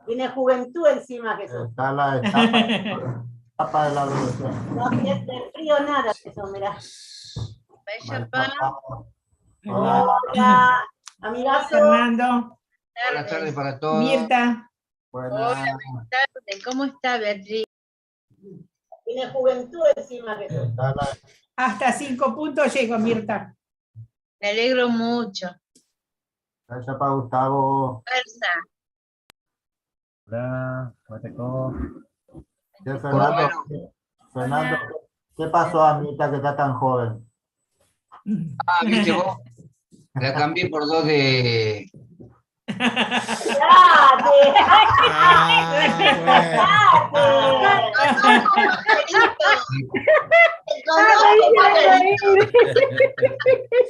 Tiene juventud encima, Jesús. Está la etapa de la adolescencia. No siente frío nada, eso, mirá. Hola. Hola, amigazo. Fernando. Buenas tardes para todos. Mirta. Buenas. Hola, buenas tardes. ¿Cómo está Beatriz? Tiene juventud encima, Jesús. Hasta 5 puntos llego, Mirta. Me alegro mucho. Gracias para Gustavo. Fuerza. Hola, ¿cómo te tocó? Fernando, ¿qué pasó a Anita que está tan joven? Ah, viste vos, la cambié por 2 de...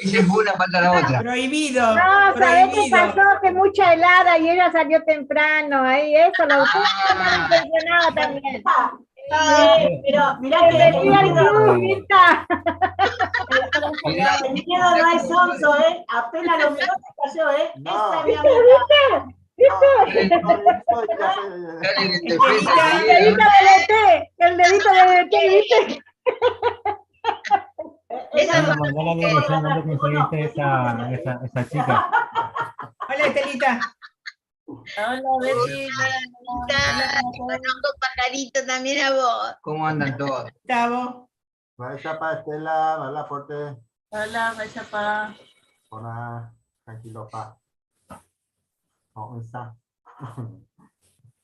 Y se fue una falta la otra. Prohibido. No, ¿sabés qué prohibido. pasó? Que mucha helada y ella salió temprano. Ahí eso, lo impresionado también. Pero mirá que Bienvenida al club, Mirta. el miedo no es sonso, ¿eh? Apenas lo miró se cayó, ¿eh? No. Esa es mi amiga. Dale en defensa El de dedito de BT, el dedito de BT, ¿viste? Esa Me mandó la dirección donde conseguiste esa chica. Hola, Estelita. Hola, Beatriz. Conozco pajarito también a vos. ¿Cómo andan todos? Gustavo. Vaya para Estela, vaya fuerte. Hola, vaya pa. Hola, tranquilo, pa. ¿Cómo está?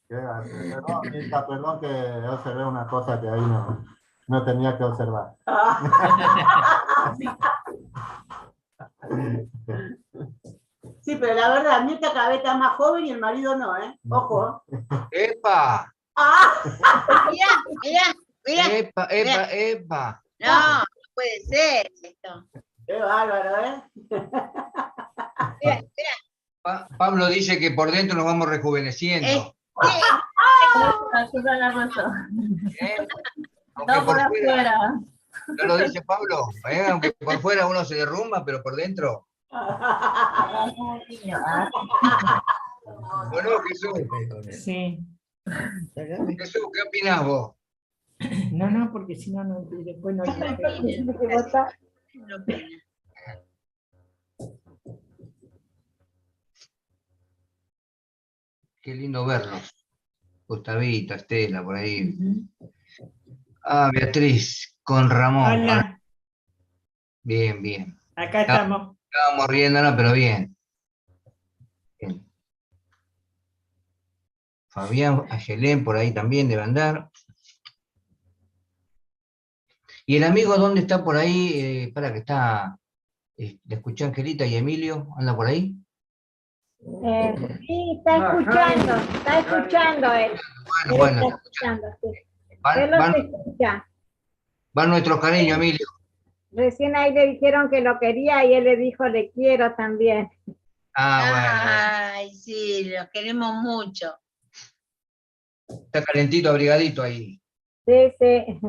Perdón, Mirta, perdón que observé una cosa que ahí no tenía que observar. Sí, pero la verdad, Mirta cada vez está más joven y el marido no, ¿eh? Ojo. ¡Epa! ¡Ah! Mirá. ¡Epa! No, no puede ser esto. ¡Qué bárbaro, eh! Mirá. Pablo dice que por dentro nos vamos rejuveneciendo. ¿Eh? Aunque No por afuera. ¿No lo dice Pablo? Aunque por fuera uno se derrumba, pero por dentro. ¿O no, Jesús? Sí. Jesús, ¿qué opinás vos? No, porque si no, después no. No opina. Qué lindo verlos. Gustavito, Estela, por ahí. Ah, Beatriz, con Ramón. Hola. Bien, bien. Acá estamos. Estábamos riéndonos, pero bien. Bien. Fabián, Ayelén, por ahí también debe andar. ¿Y el amigo dónde está por ahí? Para que está, le escuché a Angelita y Emilio, ¿anda por ahí? Sí, está escuchando él. Bueno, Está escuchando, sí. Él los escucha. Van nuestros cariños, Emilio. Recién ahí le dijeron que lo quería y él le dijo, le quiero también. Ah, Ay, sí, los queremos mucho. bueno. Está calentito, abrigadito ahí. Sí, sí.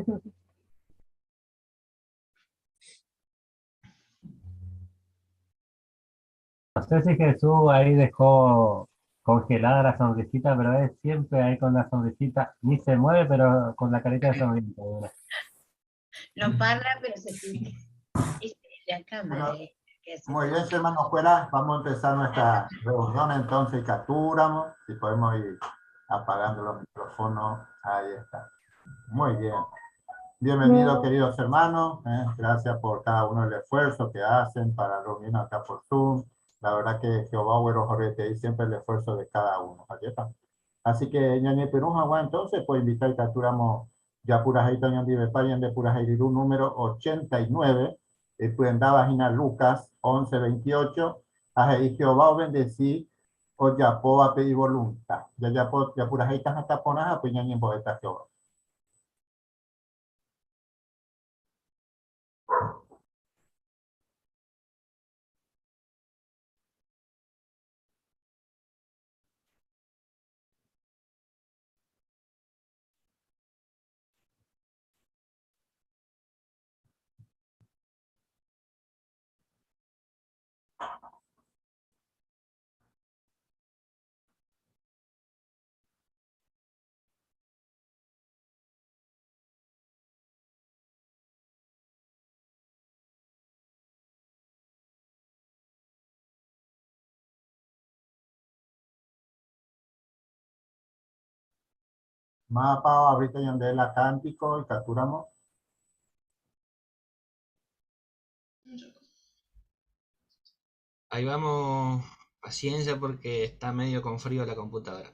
No sé si Jesús ahí dejó congelada la sonrisita, pero es siempre ahí con la sonrisita. Ni se mueve, pero con la carita de sonrisa. No parla, pero se siente. Es la cámara. Muy bien, hermanos, fuera. Vamos a empezar nuestra reunión entonces. Capturamos. Si podemos ir apagando los micrófonos. Ahí está. Muy bien. Bienvenidos, queridos hermanos. Gracias por cada uno del esfuerzo que hacen para reunirnos acá por Zoom. La verdad que Jehová Güero Jorrete y siempre el esfuerzo de cada uno. Así que, ñañe Perú, entonces, pues invitar y capturamos ya puras ahí tañón de Payan de puras Airirú número 89. Y pueden dar vagina Lucas 11:28. Ahí Jehová os bendecí. O ya puedo pedir voluntad. Ya puras ahí tan hasta ponaja, pues ñañe poeta Jehová. Mapa ahorita yande la cántico y capturamos. Ahí vamos, paciencia porque está medio con frío la computadora.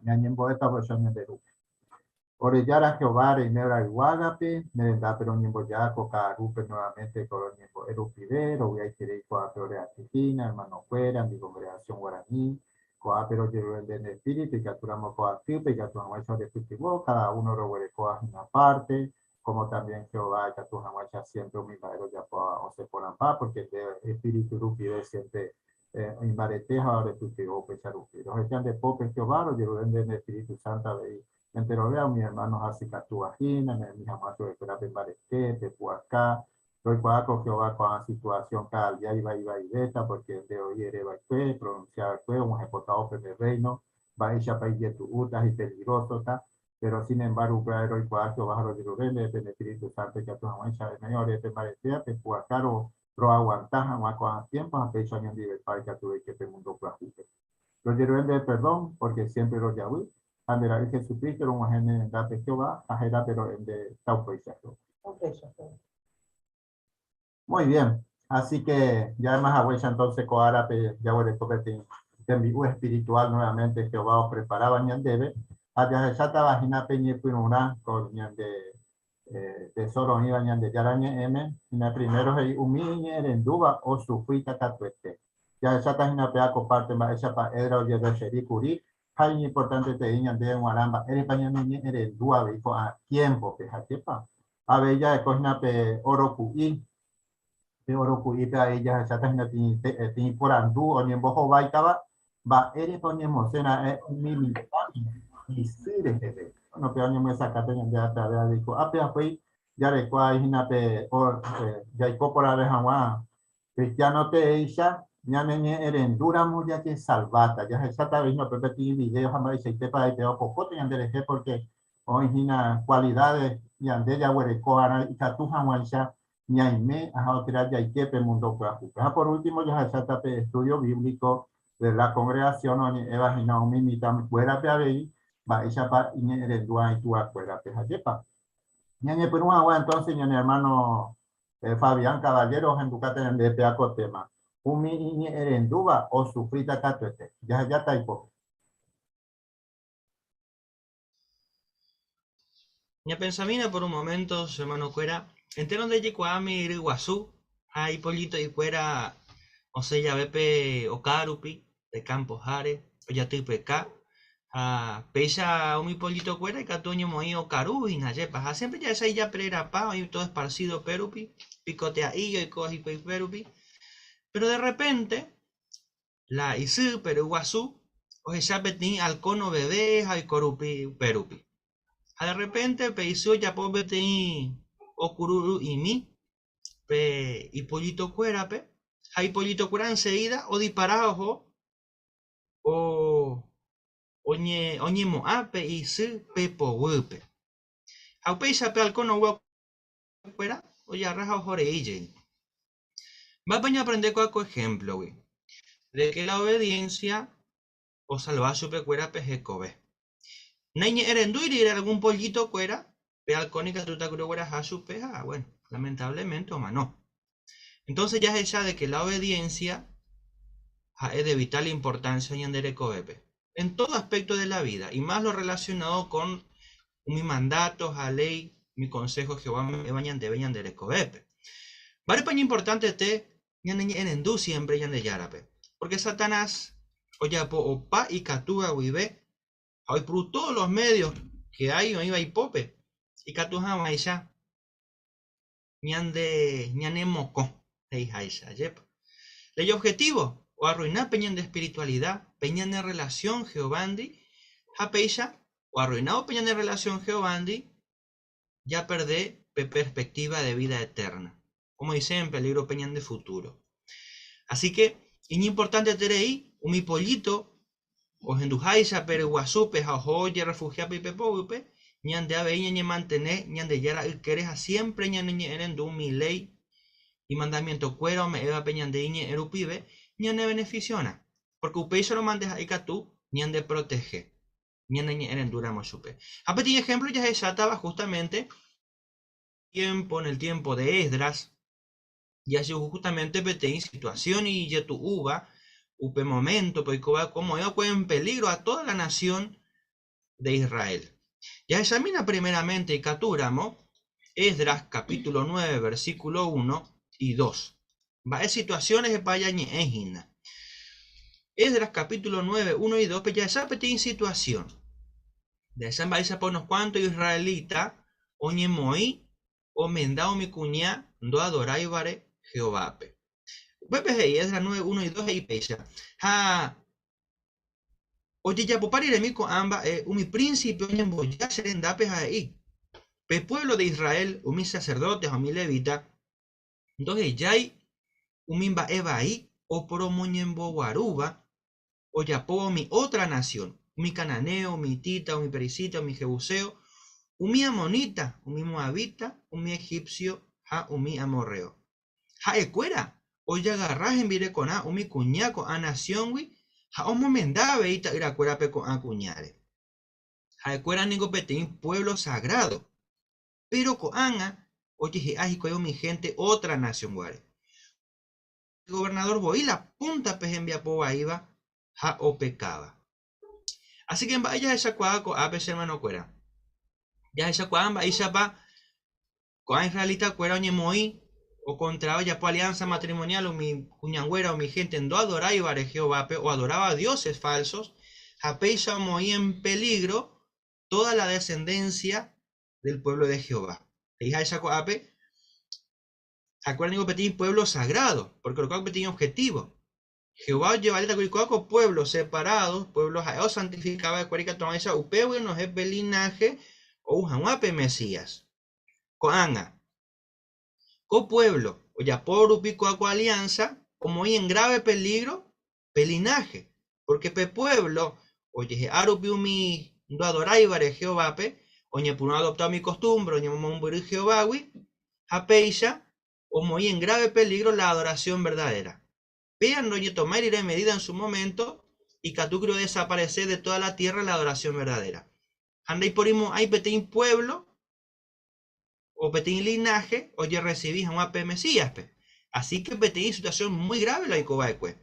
Ñañembo esta versión de Perú. Orellara Jehová, Reinebra Iguagape, Merenda pero Ñembo Yaco, Carupe nuevamente, Coro Ñembo Erupidero, Uyaitere, Coapero de Argentina, hermano fuera, mi congregación guaraní, Coapero Yeruel de Espíritu, y capturamos Coatipe, y capturamos de Futibo, cada uno robuere Coas en una parte, como también Jehová, capturamos siempre un milagro ya o se ponen paz, porque el Espíritu Rupide siempre en Mareteja, de Futibo, Pecharupi. Los echan de Pope Jehová, los Yeruel de Espíritu Santa de entero veo mis hermanos así Catuajina, mis amados de Perape Marete, de Puacá, doy Cuaco, Jehová, con la situación cada día iba y beta, porque de hoy era Baikue, pronunciaba Cue, un ejecutado de reino, va ella para ir tu utas y peligroso, pero sin embargo, Cuadro y Cuaco, bajo los Yerubende, de Espíritu Santo, que a tu amancha de mayores de Marete, de Puacá, pro aguantaja, más con tiempo, a pecho año de Iberpar, que tuve que te mundo plajuque. Los Yerubende, perdón, porque siempre los Yahweh. Andera y Jesucristo era un agente de Jehová, ajera pero en de Taupo y Chaco. Muy bien, así que ya más agüecha entonces coárape, ya voy a tocar de mi espiritual nuevamente Jehová os preparaba ñan debe, allá ya estaba vagina peñe una con ñan de tesoro iba ñan de yaraña m, y la primero es humiñe en duda o sufrita tatuete. ya esa tajina pea comparte más esa pa edra o de Sherikuri, hay importante te diñan de Guaramba, eres pañano ni eres dua bico a tiempo que jatepa. A ver ya cogna pe orokuí, pe orokuí pe a ella esa tajina ti por andu o ni bojo baitaba, va eres ponemos cena mi y sire que no pe año me sacate de a dico, a pe apai ya de qua hina pe or ya por de Hawa, cristiano te ella ya me herendura ya que salvata ya esa vez no repetir videos jamás se te para te ojo te ande porque hoy hina cualidades y ande ya huereco ara y tatu hawansha ni aime a otra ya que pe mundo por último ya esa tape estudio bíblico de la congregación o ni evangina o mimita fuera pe ahí va esa pa y herendura y tu acuerda pe jajepa ñañe por un agua entonces ñañe hermano Fabián Caballero en Ducate en de peaco tema Umi ini erenduba o sufrita tatuete. Ya taipo. Mi pensamina por un momento, hermano Cuera, entero de Yicuami y Guazú, hay pollito y Cuera, o sea, ya bepe o carupi, de Campos Jare, o ya tipe K, pesa un mi pollito Cuera y catoño moí o caru y nayepa, siempre ya esa ya perera pa, y todo esparcido perupi, picotea y coji perupi. Pero de repente, la Isu, pero Guazú, o ya petí al cono bebé, hay corupi, perupi. De repente, Peisu ya po petí o cururu y mi, y pollito cuera, hay pollito cuera enseguida, o disparado, o oñe moape, y su, pepo huepe. A peisa pe al cono cuera, o ya raja o joreille. Va a aprender con ejemplo, güey, de que la obediencia o salvaje pecuera pejecobe. Nañe erenduiri era algún pollito cuera, pe alcónica tuta cuera jasu peja, bueno, lamentablemente o no. Entonces ya es ella de que la obediencia es de vital importancia en Anderecobepe, en todo aspecto de la vida, y más lo relacionado con mis mandatos, a ley, mi consejo Jehová me bañan de Anderecobepe. Vale paño importante te en endú siempre ya de yarape, porque Satanás oye o pa y catúa vive hoy por todos los medios que hay o iba y pope y catuja maisha ñane moco heijaisha yep ley objetivo o arruinar peñan de espiritualidad peñan de relación Jehovandi japeisha o arruinado peñan de relación Jehovandi ya perdé perspectiva de vida eterna, como dice en peligro peñan de futuro. Así que es importante tener ahí un mi pollito o endujaisa pero guasupe jajoye refugiape y pepope ñan de ave ñan mantener ñan de yara queres a siempre ñan en du mi ley y mandamiento cuero me eva peñan de iñe erupibe ñan de beneficiona porque upei solo mandes ahí tú ñan de protege ñan en duramos supe. A petit ejemplo ya se estaba justamente en el tiempo de Esdras, y así justamente en situación y ya tu uva, upe momento, pues como yo en peligro a toda la nación de Israel. Ya examina primeramente y capturamos Esdras capítulo 9, versículo 1 y 2. Va a situaciones de payañe ejina. Esdras capítulo 9, 1 y 2, pues ya esa en situación. De esa vais a por unos cuantos israelitas, oñe moí, o mendao mi cuñá, do adoraibare Jehová. Pepe y Esdras 9, 1 y 2 y pecha. Oye, ya por parir mi amba, mi príncipe, oñe ya seren dapes ahí. Pe pueblo de Israel, mis sacerdotes, o mi levita, entonces ya hay umimba eva ahí, o promoñembo guaruba, o ya po mi otra nación, mi cananeo, mi tita, o mi perisita, o mi jebuseo, mi amonita, mi moabita, mi egipcio, mi amorreo. Ecuera, o ya agarras en vire con mi cuñaco a nación, wi, omo menda veita ir a cuera peco a cuñare. Ecuera ningo petín pueblo sagrado, pero coanga, oye, ajico mi gente otra nación, guare. El gobernador voy la punta pejembia poa iba, o pecaba. Así que vaya esa cuaco a veces hermano cuera. Ya esa cuamba y sapa con israelita cuera oñe moí o contra ya por alianza matrimonial o mi cuñangüera o mi gente no adoraba a Jehová o adoraba a dioses falsos, Japeisha muy en peligro toda la descendencia del pueblo de Jehová. Acuérdense que petit pueblo sagrado, porque lo que tiene objetivo. Jehová lleva a pueblos separados, pueblos santificados de cuarica toma esa upeu no es linaje o ujamuape Mesías. Coanga. Co pueblo, o ya por upico alianza, como en grave peligro, pelinaje. Porque pe pueblo, oye, arupiumi do adorai vare Jehová pe, oñe puno adoptado mi costumbre, oñe momburi Jehová, japeisha, o muy en grave peligro la adoración verdadera. Vean, oye, tomar iré medida en su momento, y catucro desaparecer de toda la tierra la adoración verdadera. Andai porimo hay petín pueblo, o petín linaje, oye, recibís a un AP Mesías, pe. Así que petín situación muy grave la icobaecue.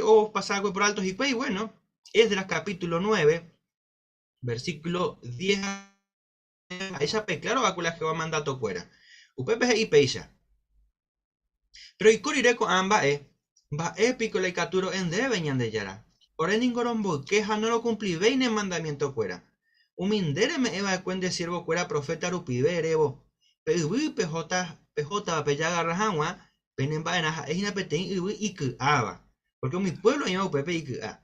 O pasar por altos y bueno, es de la capítulo 9, versículo 10. Ella pe claro va con la que va mandato fuera. Upepe y peisha. Pero y corriré con ambas va épico la caturo en de veñan de yara. Ora ningorombo queja no lo cumplí veine mandamiento fuera. Humindere me eva de cuente siervo fuera profeta rupiverebo. Peui pejota peyaga rajanwa penen vaina es una peten y que aba. Porque mi pueblo llama upepe y que a.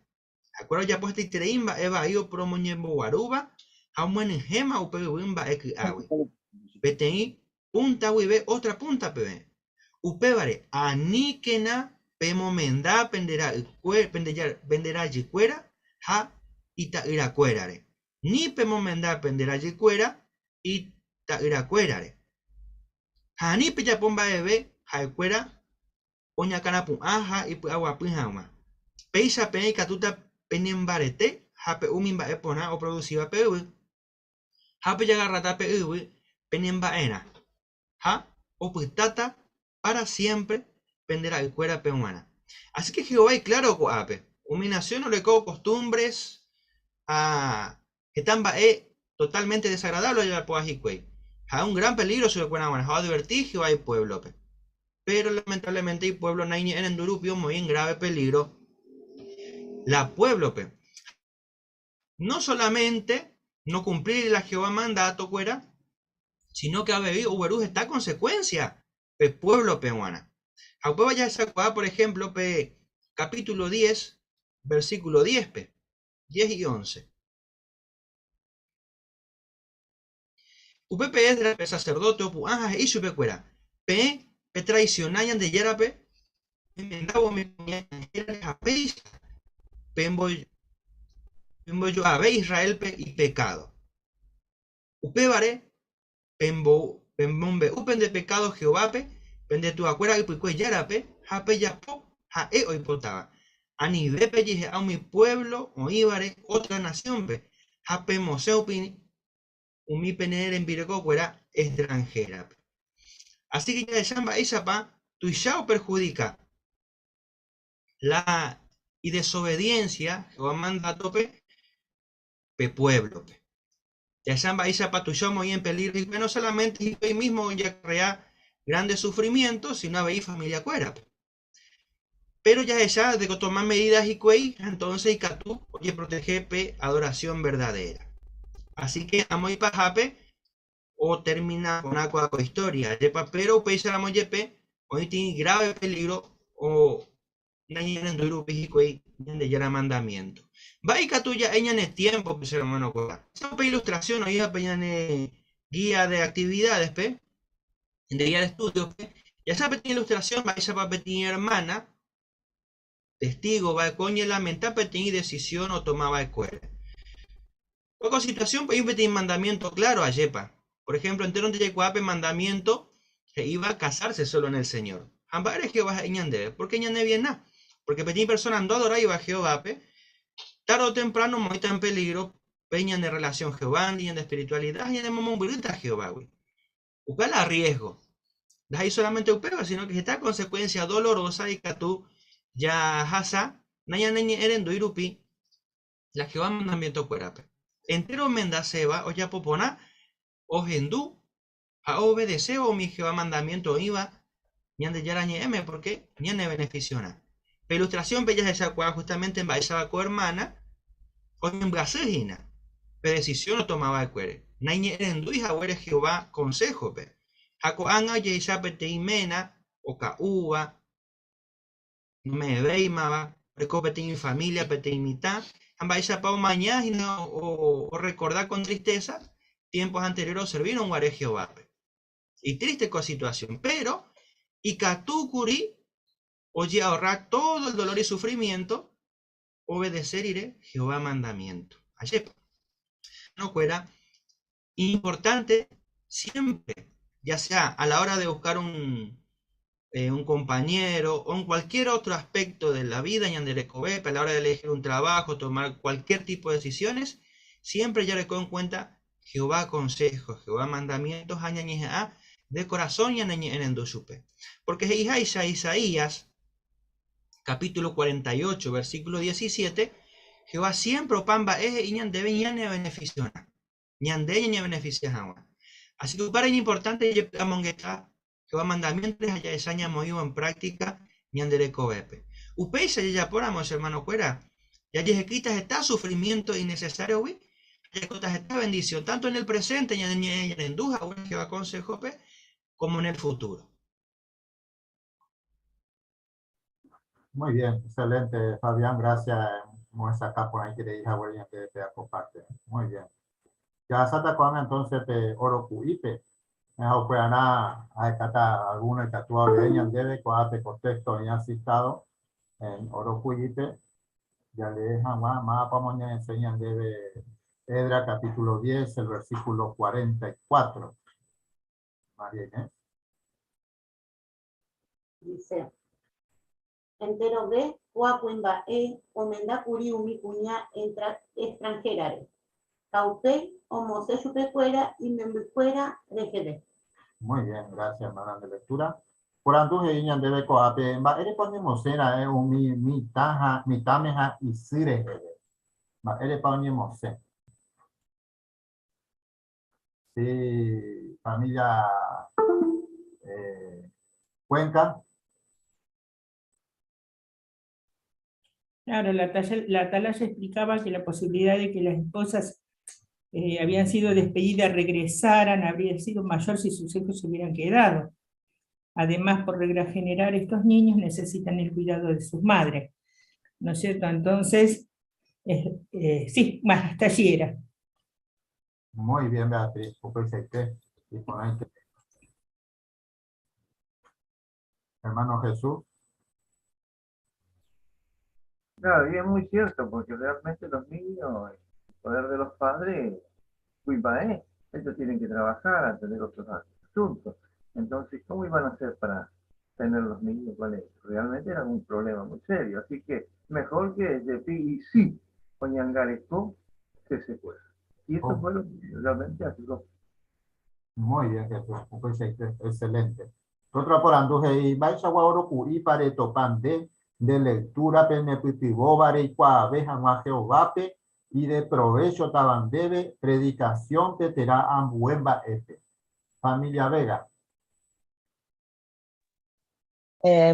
Acuerdo ya pues te treimba eva io promoñembo guaruba. Haumuen gema upewimba ek awi. Peten punta wibe otra punta pebe. Upevare anikena pemomenda penderá yicuera ha ita iracuerare. Ni pemomenda penderá yicuera ita iracuerare. Ha ni pilla pomba bebe haikuera oña canapu aja y agua pijama. Peisa pe catuta penembarete ha pe umimba epona o produciva pe ha pe yagarrata pe penembaena. Ha o putata para siempre penderá el cuera pe humana. Así que Jehová y claro coape. Huminación o le co costumbres a que tamba totalmente desagradable llevar po ajicuey. Ha un gran peligro sobre cuena buena. Ha advertir Jehová y pueblo pe. Pero lamentablemente el pueblo naine en endurupio muy en grave peligro. La pueblo pe. No solamente no cumplir la Jehová mandato cuera, sino que ha bebido uberuz esta consecuencia pe pueblo peruana. Aunque vaya a sacar, por ejemplo, pe capítulo 10, versículo 10, pe 10 y 11. Upepe es de sacerdote o puajas y su pecuera. Pe traicionayan de yerape. Mendabo me apeis. Pembo yo abe Israel pe y pecado. Upebare. Pembombe upen de pecado Jehová pe. Pende tu acuera y puicue yarape. Jape yapo. Ja hoy potaba. Ani bepe dije a mi pueblo o ibare otra nación pe. Jape moseo pini. Umi pener en virgo fuera extranjera. Así que ya de Shamba ella pa, tu yao perjudica la y desobediencia, Jehová manda tope, pe pueblo. Pe. Ya Shamba ella pa tu yao muy en peligro, y no solamente y mismo ya crea grandes sufrimientos, sino veis familia cuera. Pe. Pero ya ella de tomar medidas y cuey, entonces y catú, oye, protege pe adoración verdadera. Así que amo y pajape o termina con aqua historia. Pero pese a la moyepe, hoy tiene grave peligro o nañen en durupi y de ya mandamiento. Va y catuya en el tiempo, pues hermano. Esa ilustración hoy en guía de actividades, pe, de guía de estudios, pe. Ya esa pequeña ilustración va esa pequeña hermana, testigo, va coña lamenta pequeña decisión o tomaba escuela. Otra situación, pues hay un mandamiento claro a Yepa. Por ejemplo, entero de Yecuape mandamiento que iba a casarse solo en el Señor. Ambar es Jehová ñande, porque ñande bien nada. Porque pequeña persona andó a adorar iba a Jehová, tarde o temprano muy en peligro, peñan de relación Jehová, ni de espiritualidad, ni de momón bruta Jehová, güey. Ucal a riesgo. De ahí solamente upeba, sino que esta consecuencia dolorosa y que tú ya hasa, nayan erendo irupi, la Jehová mandamiento cuerape. Entero menda seba o ya popona o hendú a obedecer o mi Jehová mandamiento iba, ñande yarañe m, porque ñane beneficiona. La ilustración bella de esa cual justamente en Baisaba hermana, o en Brasilina, pero decisión lo tomaba de cuere. Nañe enduija huere Jehová consejo, pe. Jaco anga yeisa pete imena, o caúa, no me veimaba, recopete mi familia, pete imita, ambaisa pa mañana o recordar con tristeza tiempos anteriores serviron a Jehová. Y triste con situación, pero y Katukuri oye ahorrar todo el dolor y sufrimiento, obedecer iré Jehová mandamiento. Ayer no fuera importante siempre, ya sea a la hora de buscar un compañero o en cualquier otro aspecto de la vida, a la hora de elegir un trabajo, tomar cualquier tipo de decisiones, siempre ya le en cuenta Jehová consejo, Jehová mandamientos, de corazón y en endoshupe. Porque Isaías, capítulo 48, versículo 17, Jehová siempre opamba y ñandebe ñane beneficiona. Ñande ñane beneficia agua. Así que para importante Jehová mandamientos allá esaña moido en práctica ñandere cobepe. Upeisa ya poramos hermano cuera. Ya quitas está sufrimiento innecesario, güey. Ya quitas esta bendición, tanto en el presente, ya en duja, Jehová consejo, como en el futuro. Muy bien, excelente, Fabián, gracias. Vamos a sacar por ahí que le dije a William que te comparte. Muy bien. Ya Santa Juan entonces te orocuipe. Mejor pues a cata alguna que actúa bien, debe coate contexto ya citado en orocuipe. Ya le dejan más para mañana enseñan debe Edra capítulo 10, el versículo 44. María Inés. Dice, entero ve, cuacuimba omenda curi umi cuña extranjera. Caupé, homo se chupecuera y membucuera regede. Muy bien, gracias, hermana de lectura. Por anduje iñan debe coate, ere ponemos cena, un mi taja, mi tameja y sire. Ere ponemos cena. Sí, familia Cuenca. Claro, la Atalaya explicaba que la posibilidad de que las esposas habían sido despedidas regresaran habría sido mayor si sus hijos se hubieran quedado. Además, por regla general, estos niños necesitan el cuidado de sus madres, ¿no es cierto? Entonces, sí, más hasta allí era. Muy bien, Beatriz. Hermano Jesús. Claro, y es muy cierto, porque realmente los niños, el poder de los padres, ellos tienen que trabajar, atender otros asuntos. Entonces, ¿cómo iban a hacer para tener los niños con ellos? Realmente era un problema muy serio. Así que mejor que de pi y sí, Oñangareco, que se pueda. Y esto fue lo que realmente ayudó. Muy bien, Jesús. Excelente. Otra por anduje y vais a guaoro curi para topante de lectura penepitivo y cuaveja más Jehovape y de provecho tabandebe predicación que te da ambuemba familia Vega.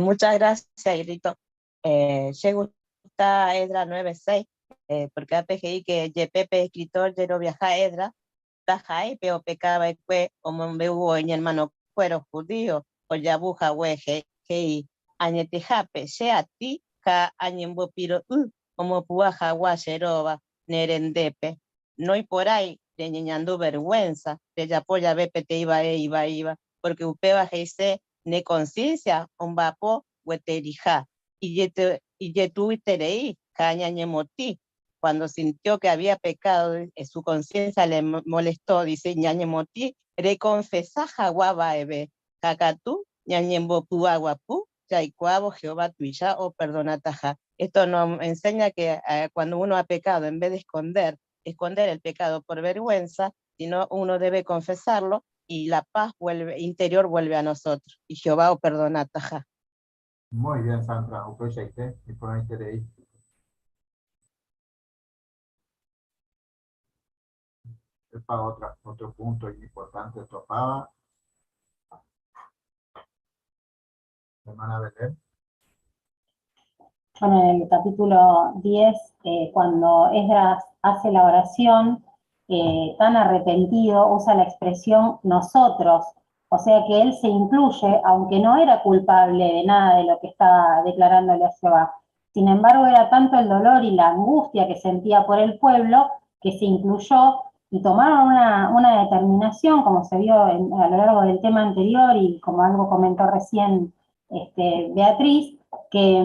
Muchas gracias, Irito. Llegó a Edra 9.6, porque APGI que Yepepe escritor de lo viaja Edra, Tajai, pero pecaba y fue como un beugo en hermano cuero judío, o yabuja hueje, que añetejape, sea ti, ka añembo piro, como puaja guacheroba, nerendepe. No hay por ahí, de ñeñando vergüenza, de yapoya bepe te iba, porque upeba geise, ne conciencia, un vapo, hueterija, y yetu iterei, caña ñemoti. Cuando sintió que había pecado, su conciencia le molestó, dice ñañemoti, reconfesá jaguaba ebe, cacatú, ñañembo puaguapú, chaicuabo, Jehová tuya, o perdonataja. Esto nos enseña que cuando uno ha pecado, en vez de esconder el pecado por vergüenza, sino uno debe confesarlo y la paz interior vuelve a nosotros. Y Jehová o perdonataja. Muy bien, Sandra. Y por ahí queréis. Es para otro punto importante topaba Hermana Belén. Bueno, en el capítulo 10, cuando Esdras hace la oración, tan arrepentido, usa la expresión nosotros, o sea que él se incluye, aunque no era culpable de nada de lo que estaba declarándole a Jehová. Sin embargo, era tanto el dolor y la angustia que sentía por el pueblo, que se incluyó y tomaron una determinación, como se vio a lo largo del tema anterior y como algo comentó recién Beatriz, que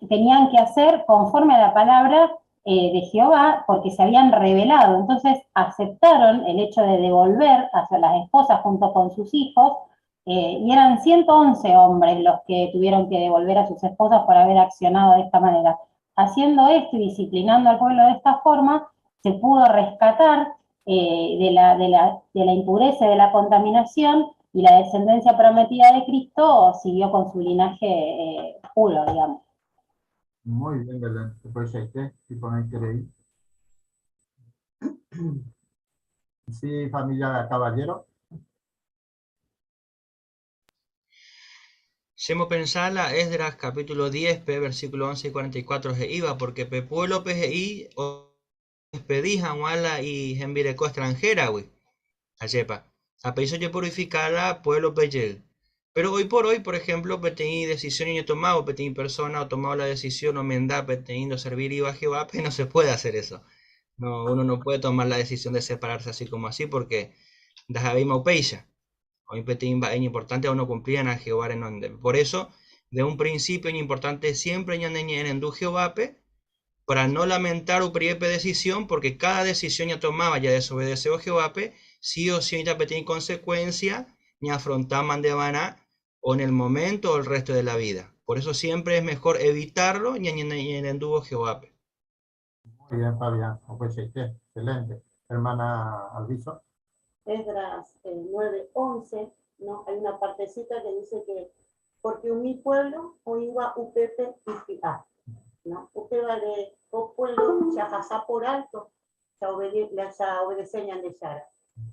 tenían que hacer conforme a la palabra de Jehová, porque se habían rebelado. Entonces aceptaron el hecho de devolver a las esposas junto con sus hijos, y eran 111 hombres los que tuvieron que devolver a sus esposas por haber accionado de esta manera. Haciendo esto y disciplinando al pueblo de esta forma, se pudo rescatar de la impureza y de la contaminación, y la descendencia prometida de Cristo siguió con su linaje puro, digamos. Muy bien, Belén. Después hay que, si ponen que leer. Sí, familia Caballero. Semo pensala Esdras capítulo 10, versículo 11 y 44 se iba, porque pe pueblo PGI o despedijan wala y envireco extranjera, güey. Ayepa. A peso yo purificarla pueblo PGI. Pero hoy por hoy, por ejemplo, petení decisión y tomado, petení persona o tomado la decisión o menda, petení servir y a Jehová, pero no se puede hacer eso. No, uno no puede tomar la decisión de separarse así como así, porque das maupeisha. Hoy petení es importante o no cumplían a Jehová en donde. Por eso, de un principio es importante siempre en endu Jehová, para no lamentar o priepe decisión, porque cada decisión ya tomaba, ya desobedeció a Jehová, sí o sí ya petení consecuencia, ni afrontar mandebana, o en el momento o el resto de la vida. Por eso siempre es mejor evitarlo y en enduvo Jehová. Muy bien, Fabián. Pues excelente. Hermana Alviso. Esdras 9:11, ¿no? Hay una partecita que dice que porque un mi pueblo o iba upepe y fiá, ¿no? Upepe de o pueblo ya pasa por alto, ya obedeceñan de Yara.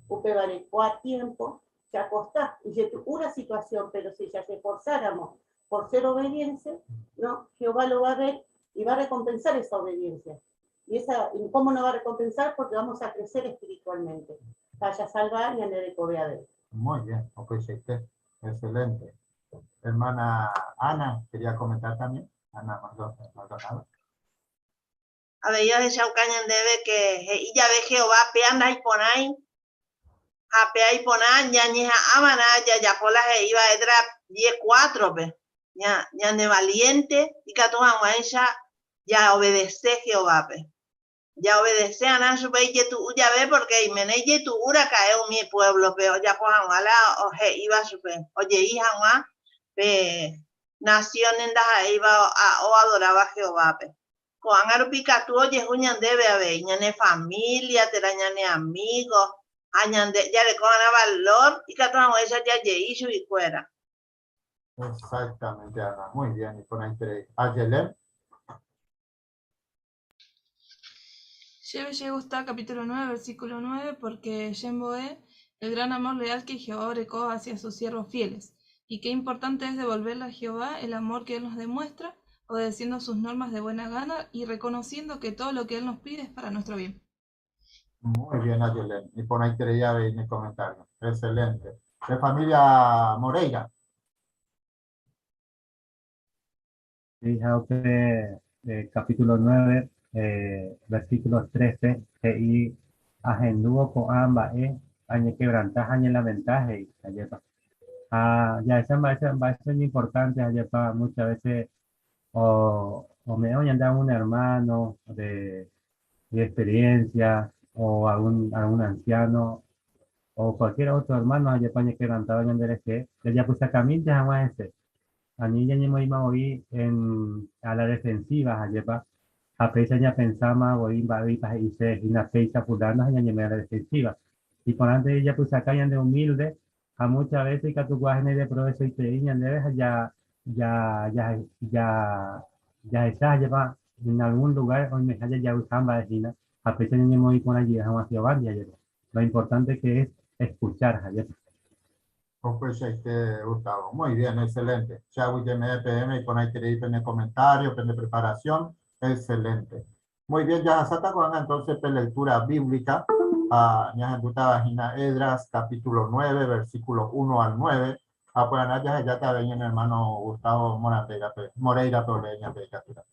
Upepe de a tiempo, ya acostá, y ya una situación, pero si ya se esforzáramos por ser obedientes, ¿no? Jehová lo va a ver y va a recompensar esa obediencia. ¿Y cómo no va a recompensar? Porque vamos a crecer espiritualmente. Vaya salvar y ande de cobeade. Muy bien, excelente. Hermana Ana, quería comentar también. Ana Maldonado. A ver, yo se cañan debe que ya ve Jehová peanda y ponai. Apea y ponan ya ni amana ya pola iba a edra 10:4 pe. Ya de valiente y que tu ya obedece Jehová pe. Ya obedece a Nasu pe que tú ya ve porque y meneye tu ura cae mi pueblo pe ya cojan ala o iba su pe. Oye hija ma pe nación en da iba o adoraba a Jehová pe. Con arupica tú oye uñan debe haber ñane familia te ñane amigos. Añande ya le cojan a valor y que todas ella ya hizo y fuera. Exactamente, Ana. Muy bien. Y con entre Ayelem. Lleve gusta capítulo 9, versículo 9, porque Yemboe, el gran amor leal que Jehová obrecó hacia sus siervos fieles. Y qué importante es devolverle a Jehová el amor que Él nos demuestra, obedeciendo sus normas de buena gana y reconociendo que todo lo que Él nos pide es para nuestro bien. Muy bien, Ayelén. Y por ahí quería ver en el comentario. Excelente. De familia Moreira. Fijaos que capítulo 9, versículos 13, y ajenduo con ambas, añe quebrantaje, añe lamentaje, ya esa va a ser importante, para muchas veces, o me oyen dar un hermano de experiencia, o algún anciano, o cualquier otro hermano, allá para que levantaba en el que ya puse a camino, ya jamás ese. A mí ya me iba a oír a la defensiva, allá para a pesar ya pensaba, voy a ir y una fecha fulana, ya me a la defensiva. Y por antes ya puse acá ya de humilde, a muchas veces que tu guajene de progreso y te ya está, lleva en algún lugar donde me haya ya usando la vecina, a pesar de que me voy con allí, jamás yo lo importante que es escuchar, allá. Pues Gustavo. Muy bien, excelente. Chau, PM, y con ahí queréis tener comentarios, tener preparación. Excelente. Muy bien, ya Sata con entonces lectura bíblica. Ya página Edras, capítulo 9, versículo 1 al 9. Pues ya está bien, hermano Gustavo Moreira Toleña de Catura.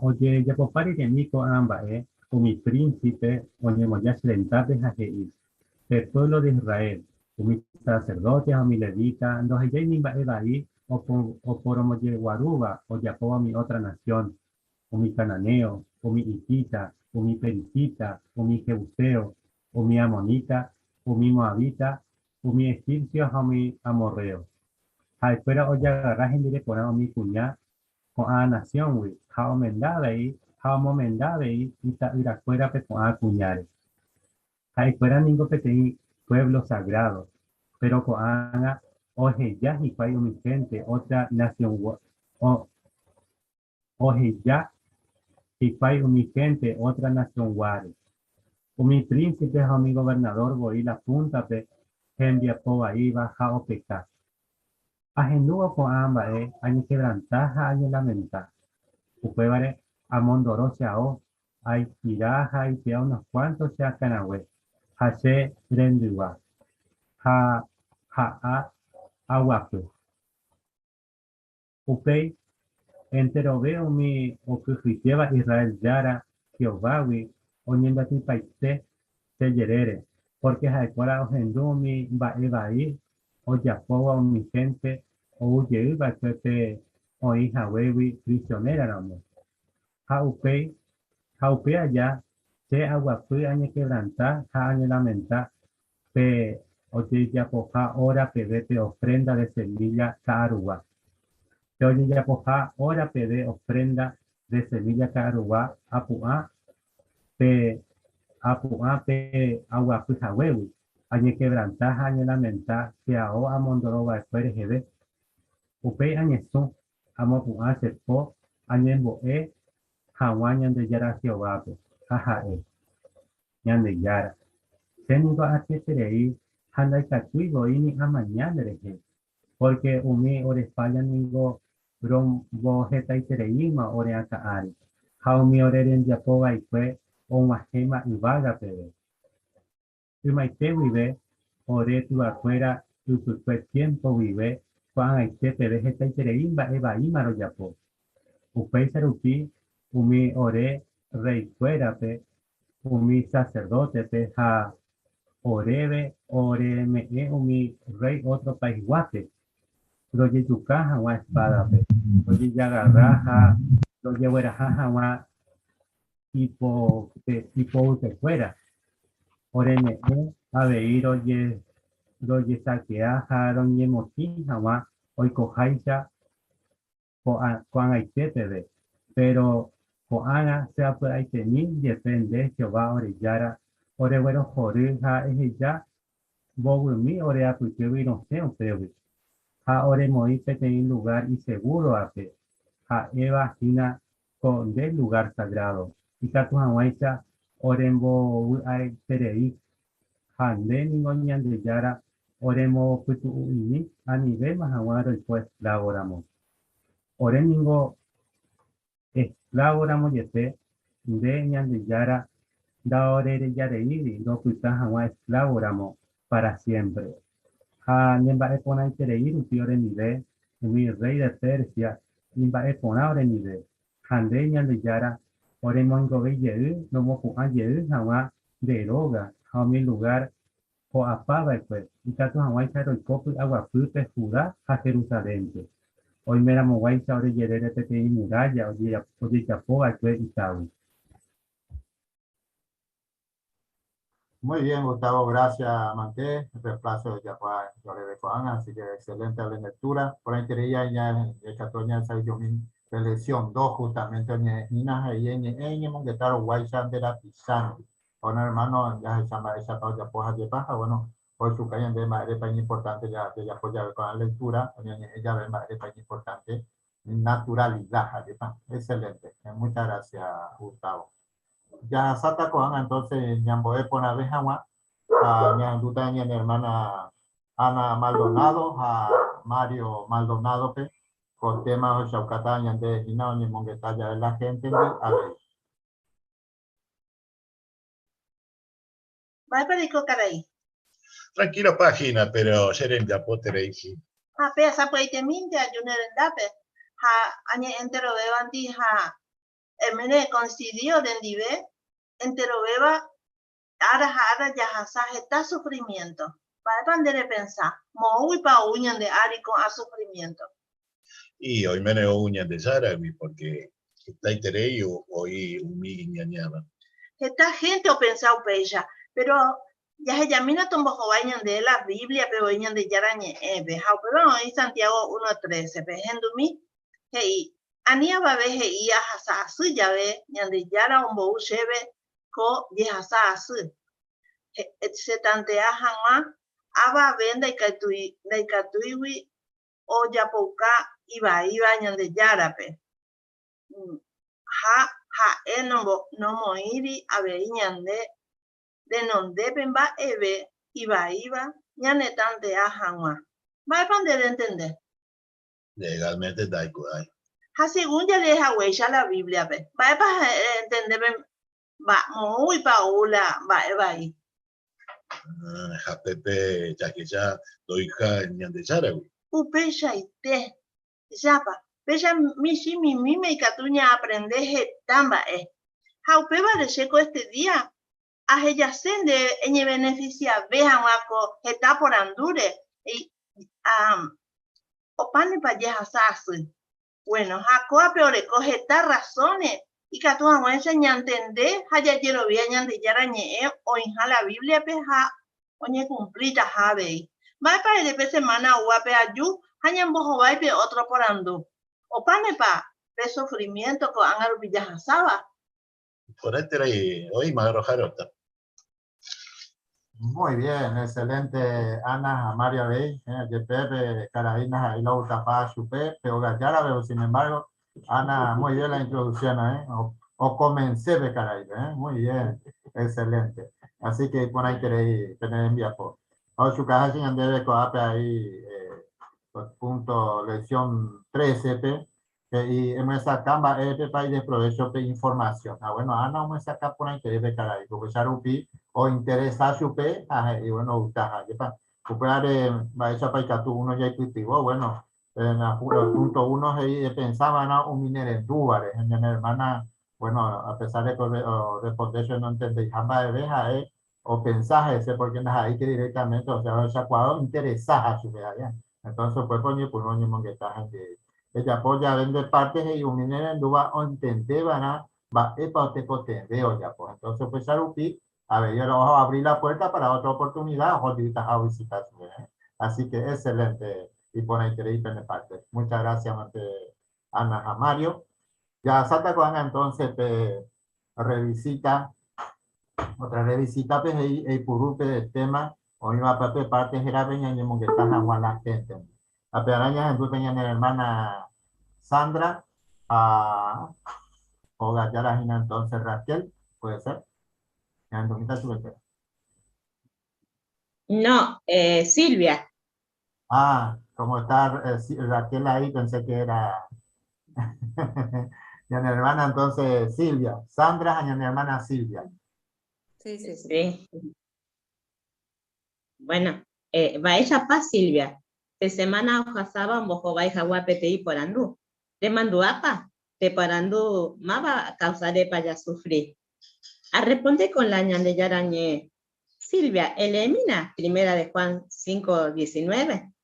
Oye, ya popari que Nico amba, o mi príncipe, oye, moya slentate jajeí, el pueblo de Israel, o mis sacerdotes, o mi levita, no hay ni ahí, o por oye guaruba, o ya a mi otra nación, o mi cananeo, o mi hitita, o mi pericita, o mi jebuseo, o mi amonita, o mi moabita, o mi egipcio, o mi amorreo. Ay, fuera oye agarras en directo a mi cuñada, con a nación, güey, how mendave, how momendave, y ta fuera pe con a cuñare. Ahí fuera ningún pequeño pueblo sagrado, pero con a oje ya y fue mi gente, otra nación, oje ya y fue mi gente, otra nación guare. O mi príncipe, o mi gobernador, voy la punta pe, envia po ahí baja o peca. Ajenúo con amba, año quebrantaja, año lamentar. Upébare a Mondorosia o hay tiraja y pia unos cuantos se canahue. Hace renduwa. Ha a aguape. Upei entero veo mi o que lleva Israel yara Jehová onienda ti paite te yerere. Porque haikuara ojendu mi baebai o yapoa mi gente o uye iba que o hija wewi prisionera no. Jaupe allá, se aguapui añe quebrantar, ja añe lamentar, pe oye ya poja hora pe ofrenda de semilla caruba. Te oye ya poja hora pe ofrenda de semilla caruba, pe aguapui jawewi. Añe quebrantar, ja añe lamentar, se ao amondoroba después de upe añe son, amopuá se po, añe boe, Hawa ñande yara Jehová, jajae, ñande yara. Técnico a que serei, handai catuigo ini a mañana de porque umi ore España nigo rombo jeta y sereima ore a caari. Jaumi ore en Japoba y fue o majema y vaga pede. Y maite vive, ore tu afuera, tu fue tiempo vive, cuan aite pede jeta y sereima eva imaro Japo. Upei sarupi, umi ore rey fuera pe, umi sacerdote pe, ja orebe, ore me umi rey otro país guate, roye yucaja wa espada pe, roye yagarraja, roye huerajaja wa tipo te fuera, ore me abeir roye saqueaja, roye motija wa, oikojaisa, con aitete pero Joana sea por ahí tenis depende Jehová orellara oreguero jorija es ya bogumi orea porque no sé un pewe a ore moite en lugar y seguro hace a Eva Gina con del lugar sagrado y tatu hawaisa orembo ay terei hande ningoñan de yara oremo putu ini a nivel más aguaro y pues laboramos oremingo esclavo yete de ñandillara da orere yareiri do kuitaja wa esclavo ramo para siempre. Ha nemba epona itereiri piore nive mi rey de Persia nimba epona ore nive hande ñandillara ore mongo yeu no moku ayeu hawa de roga ha mi lugar o apaba pues y tatu hawa itaro copu agua pute Judá a Jerusalén. Hoy me la moguaita ore yerere tete y muralla oye chapoa que Isaú. Muy bien, Gustavo, gracias, Manté. Reemplazo de Yapuá, de Coana, así que excelente la lectura. Por ahí quería ya el 14 de de lección 2, justamente, Nina, y en Mongetaro, Guaysan de la Pisano. Bueno, hermano, ya se llama esa pausa de paja, bueno, por su calle de madre país importante, ya apoyar con la lectura, ella ve madre país importante, naturalidad, excelente. Muchas gracias, Gustavo. ya sata coan entonces ñamboe pona bejawa a ñanduta ña hermana Ana Maldonado a Mario Maldonado pe con tema o chaucata ñande hina ni mongueta ya la gente a ver. Va para dico caray. Tranquilo página, pero Jerem ya potere sí. Ha pesa pues te minte ayunar en dape. Ha añe entero beban di ha emene coincidió den dive entero beba ara ya hasa está sufrimiento. Para pandere pensar, mo uy pa uñan de ari con a sufrimiento. Y hoy me neo uñas de Sarabi porque está iterei o hoy un mi ñañaba. Esta gente o pensado pella, pero ya se llamina tombo vayan de la Biblia, pero vayan de yarañe, bejao, pero no, en Santiago 1:13, pejendumi, hey, ania va ve hey a hasa asu ya ve, ñande yara un bo shebe ko ye hasa asu. Se tantea hanga, aba venda y katuiwi o yapouka iba ñande yara pe. Ha no moiri a ver ñande de non deben va eve iba ñane tante a hanga. Va a poder entender. Legalmente da igual. Ha según ya deja huella la Biblia ve. Va a entender va muy paula va ahí. Ja Pepe ya que ya doy ja ñande Sarabi. Upecha ite. Yapa. Pecha mi me catuña aprende tamba Ha upeba de seco este día. A ella sende en beneficia vean wako está por andure y opane pa ya sasu. Bueno, jacoa peor coge estas razones y que tú vamos a enseñar a entender haya quiero bien de yarañe o en la Biblia peja oñe cumplita jabe. Va para de semana guape ayu hayan bojo pe otro por andu. Opane pa de sufrimiento con angaru villasaba. Por este hoy me agarro jarota. Muy bien, excelente, Ana, María Bey, Pepe, Carolina, y la Utapá, Chupe, Peogayara, pero sin embargo, Ana, muy bien la introducción, o comencé de Carolina, muy bien, excelente. Así que por ahí queréis tener envía por. O su caja sin andar coape ahí, punto, lección 13, y hemos sacado este país de provecho de información. Bueno, Ana, hemos sacado por ahí queréis de Carolina, porque Charupi, o interesa chupe y bueno utaja yepa kupare baisa paikatu uno ya cultivó bueno en el punto 1 pensaba na un minere dúares en mi hermana bueno a pesar de responder yo no entendí jamás de deja o pensaje ese porque no ahí que directamente o sea ese cuadro interesa chupe allá entonces pues poner por un mismo que está de ella apoya vender partes y un minere dúa o entender va epa te potente o ya pues entonces pues Charupi a ver, yo vamos a abrir la puerta para otra oportunidad o a visitar. Así que excelente y por increíble de parte. Muchas gracias, Ana Mario. Ya Santa Juana entonces revisita, otra revisita, pues el purupe del tema, o iba a parte era veña y mongueta a la gente. A pearañas en tu tenían la hermana Sandra, o Gallara entonces Raquel, puede ser. No, Silvia. Ah, como está Raquel ahí, pensé que era mi hermana entonces Silvia. Sandra y mi hermana Silvia. Sí. Bueno, va ella pa Silvia. De semana ojasaba mojo va ija guapete por andu. De manduapa, te parandu maba causaré para sufrir. A responder con la ñande yarañe. Silvia, elimina primera de Juan 5:19.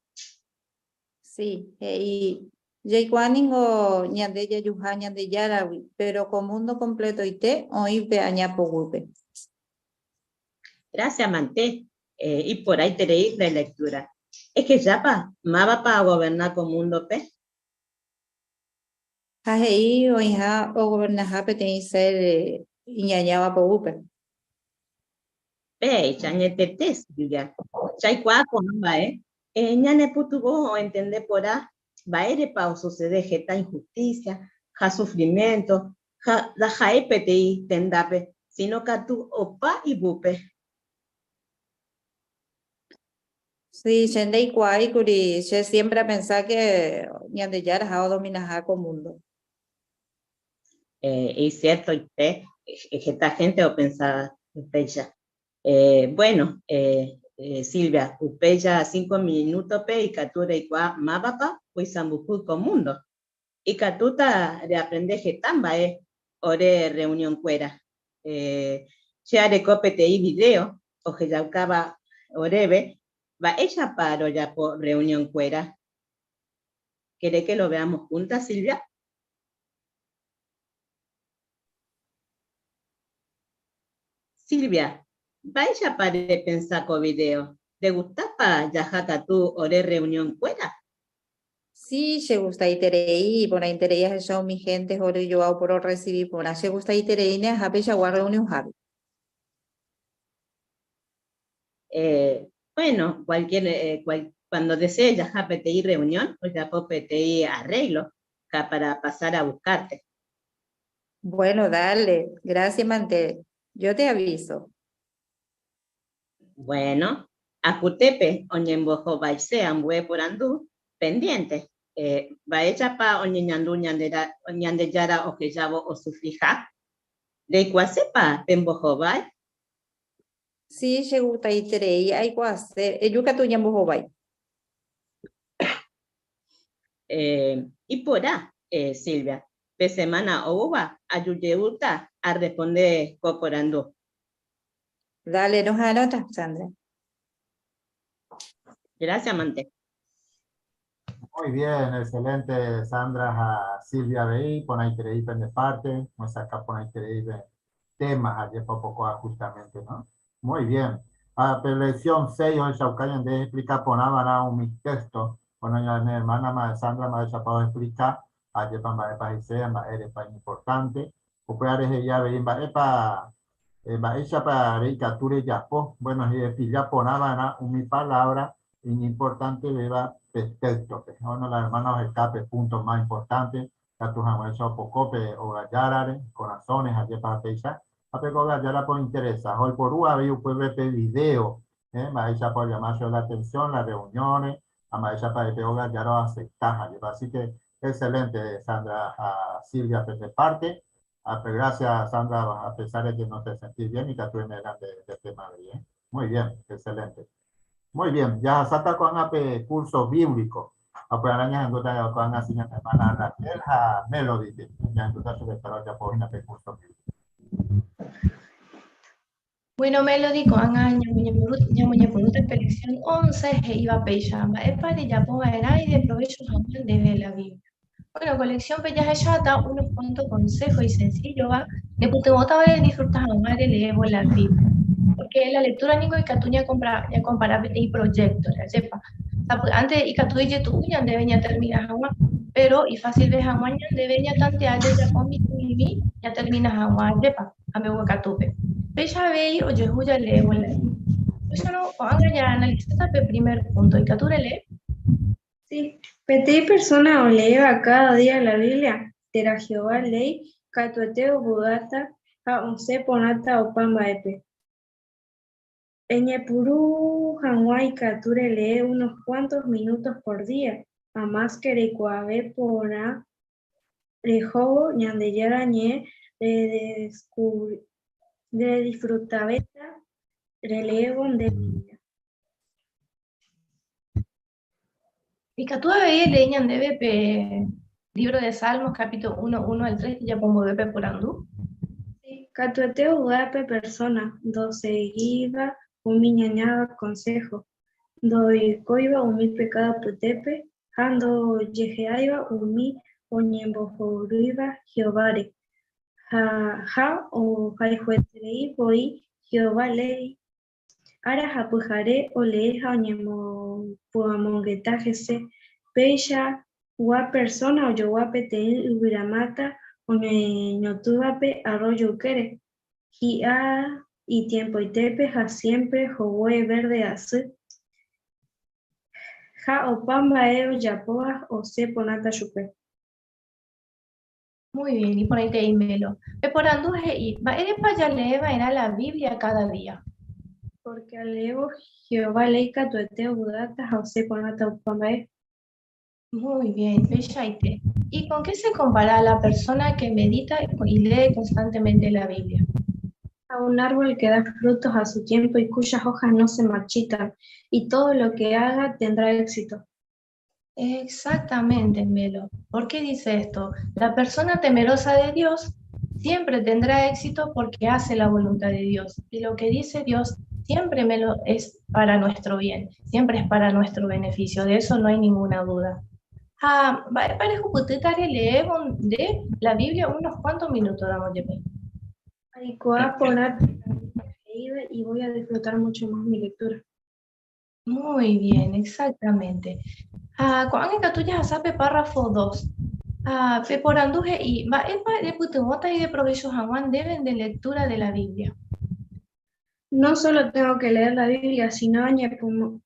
Sí, y Yaikuaningo ñande yuja ñande yarawi, pero con mundo completo y te oíste añapogupe. Gracias, Manté. Y por ahí tenéis de lectura. Es que ya maba para gobernar con mundo pe. Ahí o hija o gobernar tenéis ser ñañaba pogupe. Pe, chañete Silvia. Chaikua con ñane putugo o entender por a baere pa o sucede jeta injusticia, ja sufrimiento, ja da jaepetei tendape, sino que tú opa y bupe. Sí, Shendei Kwai, Kuri, yo siempre pensaba que Ñande Yara ha dominado el mundo. Es cierto, es que esta gente o pensaba Upeya. Bueno, Silvia, Upeya 5 minutos pe y Catura y Kwa Mabapa, pues Sambucu con mundo. Y Catuta de aprender getamba, ore reunión cuera. Ya de copete y video, o que ya acaba orebe, va ella para ya por reunión cuera. ¿Quiere que lo veamos juntas, Silvia? Silvia, vaya para pensar con video. ¿Te gusta para ya tú ore reunión cuera? Sí, se gusta iterei, por ahí iterei es eso, mi gente, ore yo hago por recibir, por ahí se gusta iterei, ne hape ya guarda reunión habi. Bueno, cuando desee ya PTI reunión, pues ya PTI arreglo para pasar a buscarte. Bueno, dale, gracias, Mantel. Yo te aviso. Bueno, Acutepe, Oñembojo Baise, Ambue por Andú, pendiente. Baecha pa Oñeñandú, Ñandeyara, Ojellabo o Sufija. De Cuasepa, Pembojo Bay. Sí, se gusta iterei, hay que hacer, yuca tu ñambo hobay. Y por ahí, Silvia, de semana o va, ayudeuta a responder cocorando. Dale, nos anotas, Sandra. Gracias, Mante. Muy bien, excelente, Sandra, a Silvia Bey, por ahí de parte, nos saca por ahí de temas ayer poco justamente, ¿no? Muy bien. A lección 6, hoy Shaukayan de explicar por nada un texto, bueno, ya mi hermana Sandra me ha chapado explicar, ayer para países, eres importante, o puede ya ver, ella para caricatura ya, bueno, y explicar por nada mi palabra, importante, beba, texto, que son las hermanas escape, puntos más importantes, ya tus hecho pocope o gallarare, corazones, ayer para pensar, a pego gallara por interesa, hoy por una vez puede ver video, maestra por llamarse la atención, las reuniones, a maestra para pego gallara aceptar, así que excelente, Sandra, a Silvia, de parte, gracias, Sandra, a pesar de que no te sentís bien y que tú eres de tema bien, muy bien, excelente. Muy bien, ya salta con el curso bíblico. Apa araña yang kita con la señora hermana Raquel a Melody, yang kita sudah taruh ya por el curso bíblico. Bueno, Melody, con ñamuñapuruta lección 11, e iba peyamba, epare ya ponga el aire, provecho jamás de la Biblia. Bueno, colección Pellas Ayata, unos cuantos consejos y sencillo va, de que te votaba y disfrutas a madre leemos la Biblia. Porque la lectura nico y catuña ya compara y proyecto, ya sepa. Antes y catu y tu uña debeña terminar agua, pero y fácil de agua debeña tantear ya con mi ya terminas agua, sepa, a me huecatupe. Bella ve o yehuya leemos la Biblia. Eso no, haga ya analizar el primer punto y cature lee. Sí, petei persona o leeva cada día la Biblia, tera Jehová ley, catueteo budata, a once ponata o pamba epe. Eñepuru Hanwai cature lee unos cuantos minutos por día, a más que recuave pora, rejobo ñandeyara ñe, de disfrutaveta, relevo de Biblia. Y Catúa veía leñan de Bepe, libro de Salmos, capítulo 1 al 3, ya pongo Bepe por andú. Sí, catueteo guape persona, do seguiva, un miñañaba consejo, do y coiba un mi pecado putepe, ando yejeaiba un mi oñembojoruiba Jehovare, ja o jaijuetrei boi Jehová ley, ara japujaré o leeja oñempuamonguetajese, peya gua persona o yo guape te ubiramata o ñotubape arroyo quere, y tiempo y tepe ja siempre jogue verde azul, ja o pamba eo yapoa o se ponata chupe. Muy bien, y por ahí te dímelo. Por anduje y va eres para ya leer era la Biblia cada día. Porque alego Jehová leika tueteo budata jause ponata upambae. Muy bien, Bellaite. ¿Y con qué se compara la persona que medita y lee constantemente la Biblia? A un árbol que da frutos a su tiempo y cuyas hojas no se marchitan, y todo lo que haga tendrá éxito. Exactamente, Melo. ¿Por qué dice esto? La persona temerosa de Dios siempre tendrá éxito porque hace la voluntad de Dios. Y lo que dice Dios siempre, Melo, es para nuestro bien, siempre es para nuestro beneficio. De eso no hay ninguna duda. Para que leemos de la Biblia unos cuantos minutos, damos de pie. Y voy a disfrutar mucho más mi lectura. Muy bien, exactamente. Cuando que tú ya sabes párrafo 2. Por anduje y va de putumota y de provecho jaguán deben de lectura de la Biblia. No solo tengo que leer la Biblia, sino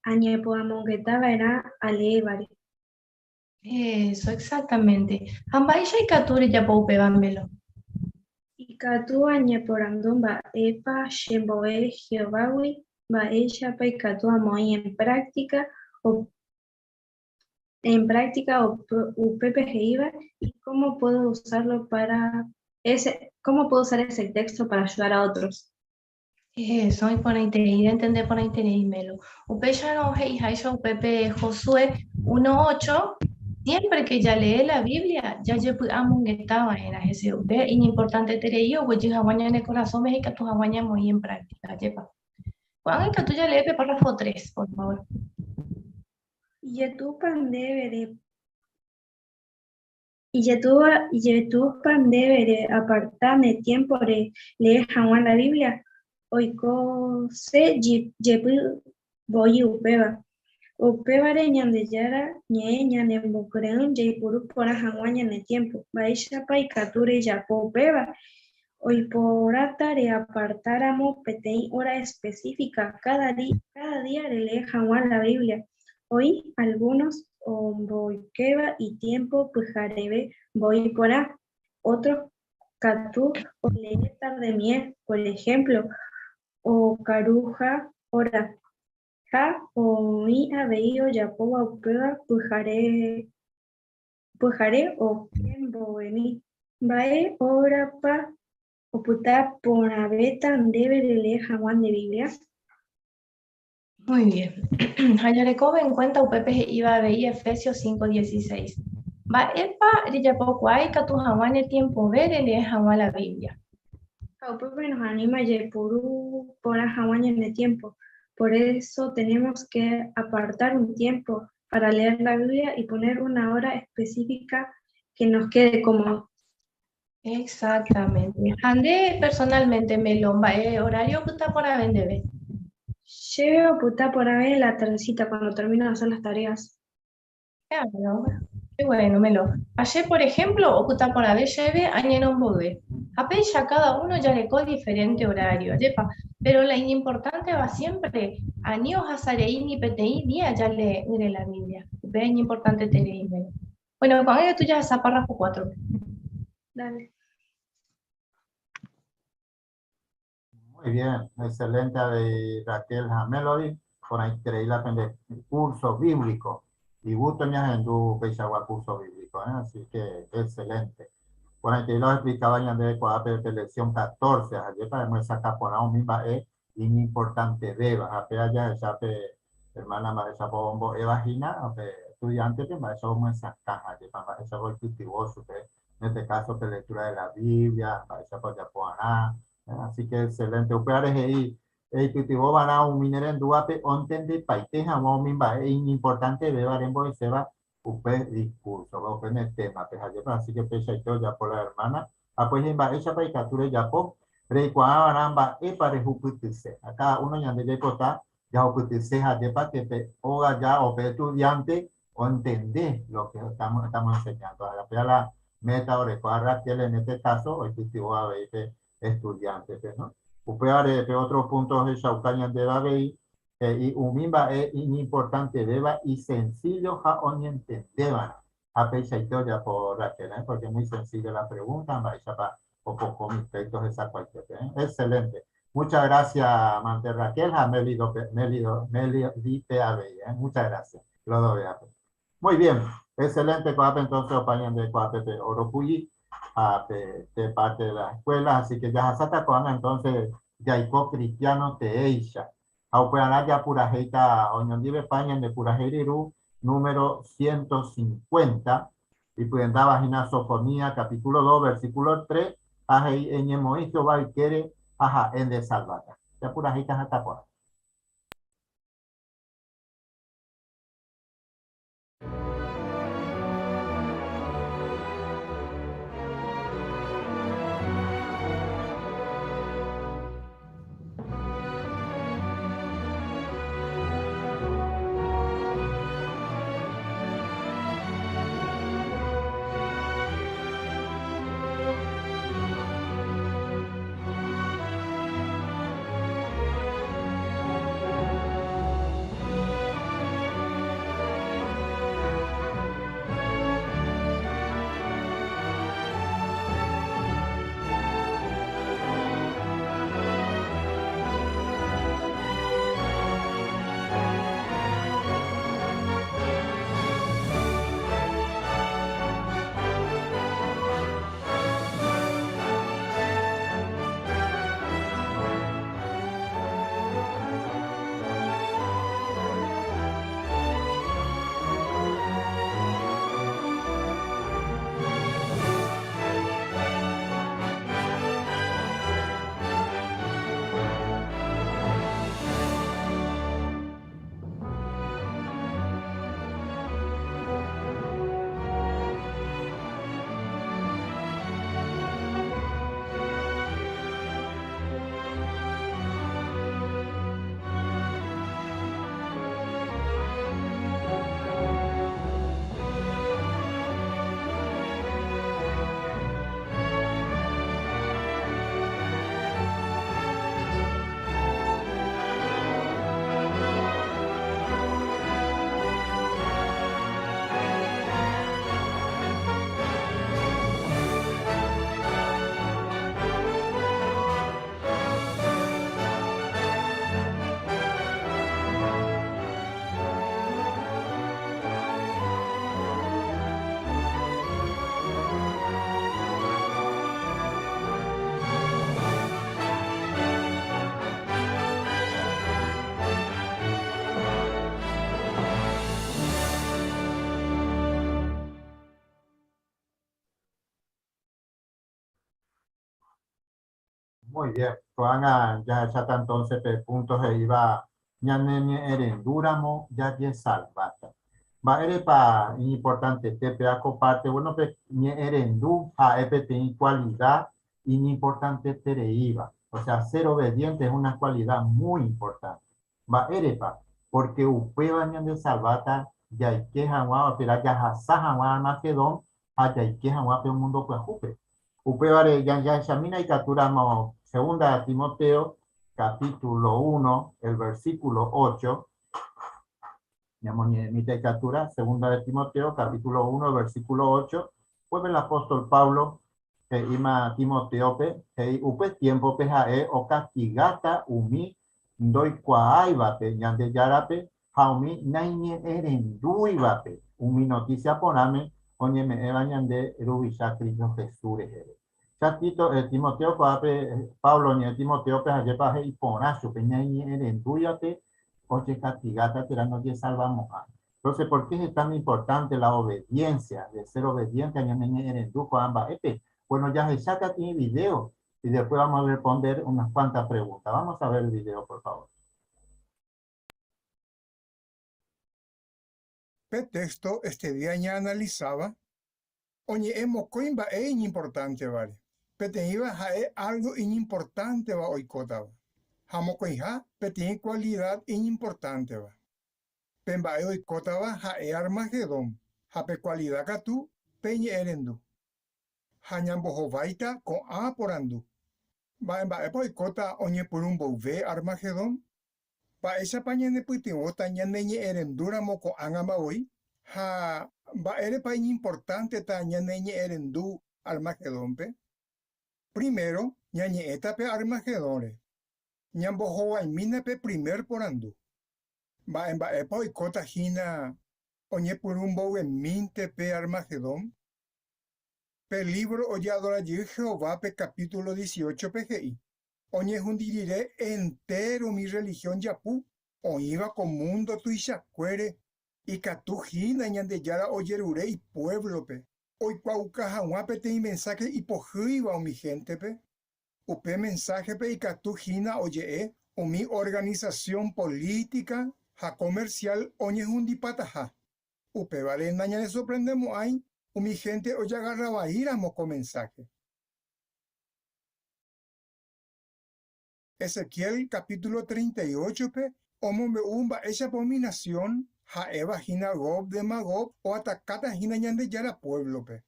añepoamonguetaba era a leer. Eso, exactamente. Ambaisha y Katuri ya poupe bámbelo. Y Katu añeporandumba epa shemboe Jehovawi va ella pa y Katu amoy en práctica o UPPGIVA y cómo puedo usarlo cómo puedo usar ese texto para ayudar a otros. Eso, y por ahí te entender por ahí te melo. Upeya no heijaisha Upepe Josué 1:8. Siempre que ya lee la Biblia, ya yo estaba en la GSUP, y importante te yo, pues yo jaguaña en el corazón, me que tu jaguaña muy en práctica, yepa. Cuando es que tú ya lees el párrafo 3, por favor. Y tu pan debe apartarme tiempo de leer jaguán la Biblia. Oiko se yepu voy upeba. Upebare ñande yara ñe ñande mukreun yeipuru pora jaguán ñande tiempo. Baishapa y kature yapo upeba. Hoy por de apartáramos petei hora específica cada día de leer jaguán la Biblia. Hoy algunos omboikeba y tiempo pujarebe voy por a otros catú o leer tarde miel, por ejemplo, o caruja hora ja o mi abeio yapoba upeba pujaré o emboemi bae ora pa oputa por abeta debe de leer jaguán de Biblia. Muy bien. Hayarekobe en cuenta UPP iba a ver Efesios 5:16. Va epa ya poco hay que tu jaguán el tiempo ver leer jaguán la Biblia. UPP nos anima yepuru por jaguán en el tiempo. Por eso tenemos que apartar un tiempo para leer la Biblia y poner una hora específica que nos quede cómodo. Exactamente. Ande personalmente melomba horario puta por vender. Llevo puta por ver la tardecita cuando termino de hacer las tareas. Claro, qué bueno, Melo. Ayer, por ejemplo, ocuta por haber lleve año un bebé. Apenas ya cada uno ya le con diferente horario, yepa. Pero la importante va siempre años hazareín y peteí día ya le la Biblia. Ven importante tener Melo. Bueno, con ello tú ya vas a párrafo 4. Dale. Muy bien, excelente de Raquel Melody, por ahí creí la curso bíblico. Y gusto me en tu pechagua curso bíblico, así que excelente. Por ahí te lo explicaba ya de la lección 14, ayer para muestra capona un misma es importante beba, apenas ya esa hermana Marisa Bombo evagina, estudiante que más eso muestra caja, que para eso voy cultivoso, en este caso que lectura de la Biblia, para eso pues ya puedan. Así que excelente. Upeares ahí, cultivo van a un minero en Duape, onten de paiteja, o mimba, es importante beber en Boiseba, upe discurso, upe en el tema, así que pecha y todo ya por la hermana, pues en esa paicatura ya por, recuaban para juputice. Acá uno ya de cota, ya juputice, para que te oga ya, o estudiante, o entender lo que estamos enseñando. La meta o recuadra que en este caso, el cultivo a ver, estudiantes, ¿no? Upeare otro punto de Shaucaña de la BI y umimba es importante beba y sencillo ja oni entendeban a pecha historia por Raquel, porque es muy sencilla la pregunta, vaya para o poco mis textos esa cualquier, excelente. Muchas gracias, Mante Raquel, a Melido muchas gracias. Lo doy a muy bien, excelente, Coape, entonces opañan de Coape de Oropuyi, de parte de la escuela, así que ya Sata Coana, entonces, Yaico Cristiano Teisha. Aupeana ya Purajeita, Oñondive España, de Purajeiriru, número 150, y pueden dar vagina sofonía, capítulo 2, versículo 3, ajei eñemoisto valquere, ajá, en de salvata. Ya Purajeita hasta por. Muy bien, Juana, ya está entonces de puntos e iba ñanene erendúramo ya ye salvata. Va erepa importante te peaco parte bueno pe ñe erendu a epete cualidad importante tereiva. O sea, ser obediente es una cualidad muy importante. Va erepa porque upeba ñande salvata ya ikeja wa pero ya hasaja wa Macedón a ya ikeja wa pe mundo pues jupe. Upevare ya examina y capturamos segunda de Timoteo, capítulo 1, el versículo 8. Mi captura, segunda de Timoteo, capítulo 1, el versículo 8. Pues el apóstol Pablo, que ima Timoteo, que upe tiempo pejae o castigata umi, doi cuaaivape, ñande yarape, jaumi naine erenduivape, umi noticia poname, oye me evañande rubisha Cristo Jesús. Chatito, Timoteo, Pablo, ni Timoteo, pues ayer para y ponacho, peña y erendúyate, oye, castigata, tirando de salvamos. Entonces, ¿por qué es tan importante la obediencia, de ser obediente a ñame erendú, ambas? Bueno, ya se saca aquí video y después vamos a responder unas cuantas preguntas. Vamos a ver el video, por favor. El texto este día ya analizaba, oye, hemos coimba es importante, ¿vale? Peteiva es algo importante, va hoy cotaba. Hamo coija, petei cualidad importante, va. Pemba hoy cotaba es Armagedón, hape cualidad catu, peñe erendu. Hañan bojovaita con a por andu. Va en va hoy cota oñe por un bouve Armagedón. Pa esa paña de puitin o tañan neñe erendura moco angama hoy. Ha va ere pa importante ta ñaneñe erendu Armagedón pe. Primero, ñañe eta pe Armagedón. Ñambo joaimina pe primer porandu. Va en va epa oikota hina oñe purumbo en minte pe Armagedón. Pe libro Olladora de Jehová pe capítulo 18 PGI. Oñe hundiré entero mi religión yapú. O iba con mundo tu ishacuere. Y catujina ñande yara oyerure y pueblo pe. Hoy cuauca jahuape te mensaje y pojiva o mi gente pe. Upe mensaje pe y catujina oye o mi organización política ja comercial oñe hundi pataja. Upe vale naña le sorprendemos ahí. O mi gente oye agarraba íramos con mensaje. Ezequiel capítulo 38 pe. Omo me umba esa abominación. Ha eva hina gob de magob o atacata hina ñande yara pueblo pe.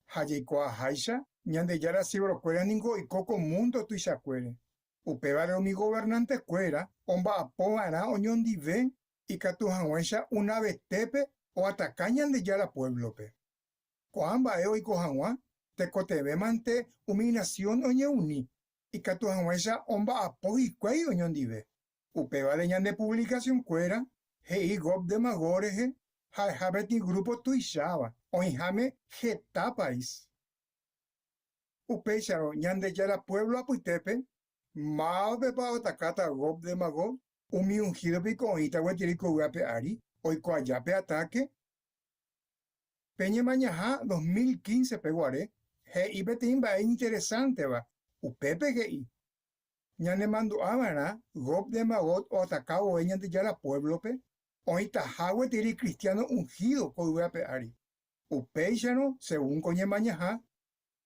Ha yeiko a haisha ñande yara sibro cuera ningo y coco mundo tu isha cuere. Upe vale mi gobernante cuera, omba apobara oñon dive y catujanguesha una tepe o ataca ñande yara pueblo pe. Coamba eo y cojanwa, te cotebe mante humillación oñe uni y catujanguesha omba apo y cuey oñon dive. Upe vale ñande publicación cuera. Hei gob de magoreje, habeti grupo tuishaba, oinjame jetapais. Upecharo, ñande yara pueblo apuitepe, mao pepa otacata gob de magob, umi ungido pico oita guatirico guape ari, oiko ayape ataque. Peñe mañaja 2015 peguare, hei betimba es interesante va, upepe hei. Ñande mando amana, gob de magot o atacado ñande yara pueblo pe. Oita hawe tiri cristiano ungido koguape ari. Upeixano, según coñe mañaja,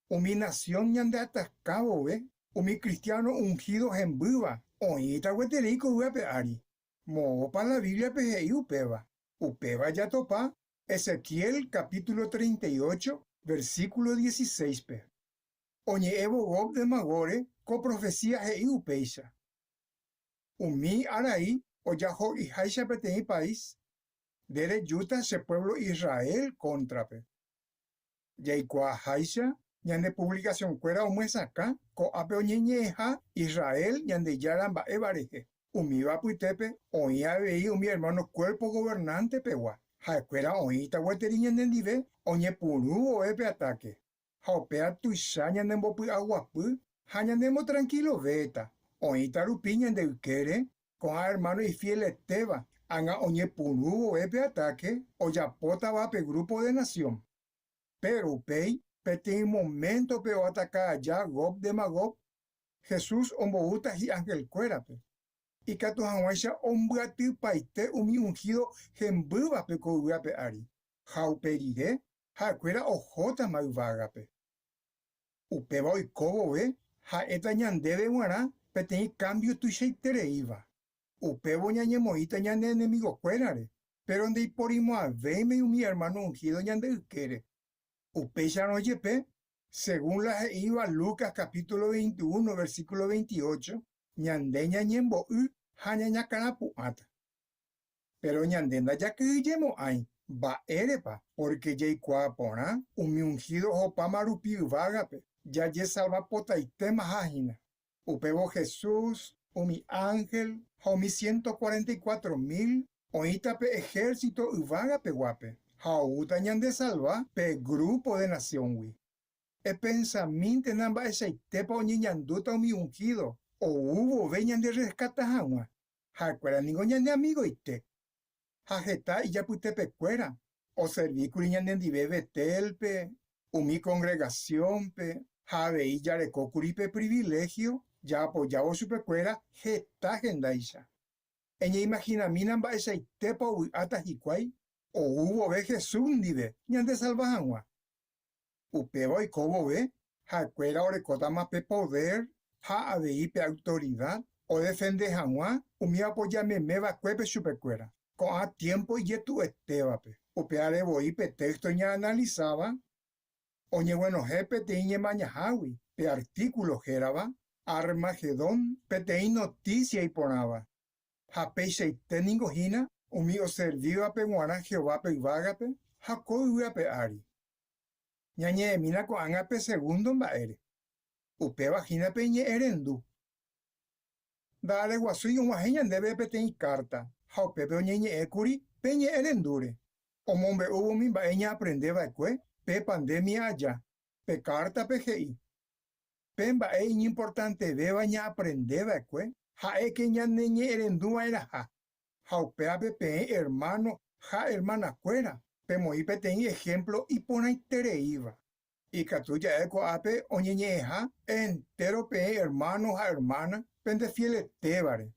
umi nación ñande atascabo ve, umi cristiano ungido en buba, oita hueteri koguape ari. Mo pa la Biblia pejei upeba. Upeba ya topa, Ezequiel capítulo 38, versículo 16 pe. Oñe evo gob de magore, co profecía hei upeixa. Umi araí, o yaho y haisha petei país, dere yuta se pueblo Israel contrape. Yaikua haisha, ñande publicación cuera o muesaca, co ape oñeñeja Israel ñande yaramba evareje. Umiba puitepe, oía veí mi hermano cuerpo gobernante pegua. Jacuera oíta hueteri ñande dive, oñe puru o epe ataque. Jaopea tuisha ñande mbopu aguapu, hañandemo tranquilo veta. Oíta rupi ñande ukere, con hermano y fiel Esteba, anga oñe puru o epe ataque, o ya pota va pe grupo de nación. Pero pei, pete un momento peo ataca allá gob de magob, Jesús omboguta y ángel cuérape. Y cato hanguaisha ombuati paite umi ungido gembuba pe koguape ari. Jauperide, jacuera ojota mauvagape. Upeba oikobo ve, ja eta ñandebe guará, pete cambio tu sheitereiva. Upebo ñañe moita ñande enemigo cuérare, pero donde porimo a veime mi hermano ungido ñande uquere. Upecha no yepe, según la iba Lucas capítulo 21, versículo 28, ñande ñañembo hañaña carapuata. Pero ñandenda ya que yemo hay, va erepa, porque ya pona, mi ungido opa marupi vagape, ya ye salva pota y tema jágina. Upebo Jesús, o mi ángel, o mi 144,000, oíta pe ejército uvaga pe guape, jauta ñande salva pe grupo de nación wi. E pensamiento namba esa itepa o ñanduta o mi ungido, o hubo veñan de rescata jagua, jacuera ningo ñande amigo ite. Jajeta y ya pute pe cuera, o servículi ñande dive betel pe, o mi congregación pe, jave y ya recocuri pe privilegio, ya apoyado su pecuera, jeta gendaisha. Eñe imagina minan ba esa itepa ui ata jicuay, o hubo ve Jesús dive, ñande salvajangua. Upebo y cobo ve, jacuera orecota más pe poder, ja avei pe autoridad, o defende jangua, umi apoyame me va cuepe su pecuera. Con a tiempo y yetu esteba pe. Upeare voy pe texto ña analizaba, oñe bueno jepe te iñe mañajawi, pe artículo jeraba, Armagedón, petei noticia y ponaba. Japei seite ningojina, umi o serviva pe guara Jehová pe vagape, Hakoi pe ari. Ñañe mina ko anga pe segundo mba'ére. Upe vagina pe ñe erendu. Dale guasui un guajeña debe pe teñi carta. Hau pepe oñeñe ekuri pe ñe erendure. Omombe hubo mi mba'eña aprendeva ekue pe pandemia allá. Pe carta pe GI. Pe mba'e importante beba ña aprendeva ekue. Ha'e que ña neñe erendua era ha. Hau pea pe pe hermano ja hermana cuera. Pe moi pe teñi ejemplo y pona itereiva. Y catuya eco ape oñeñeja entero pe hermano ja hermana pende fiele tébare.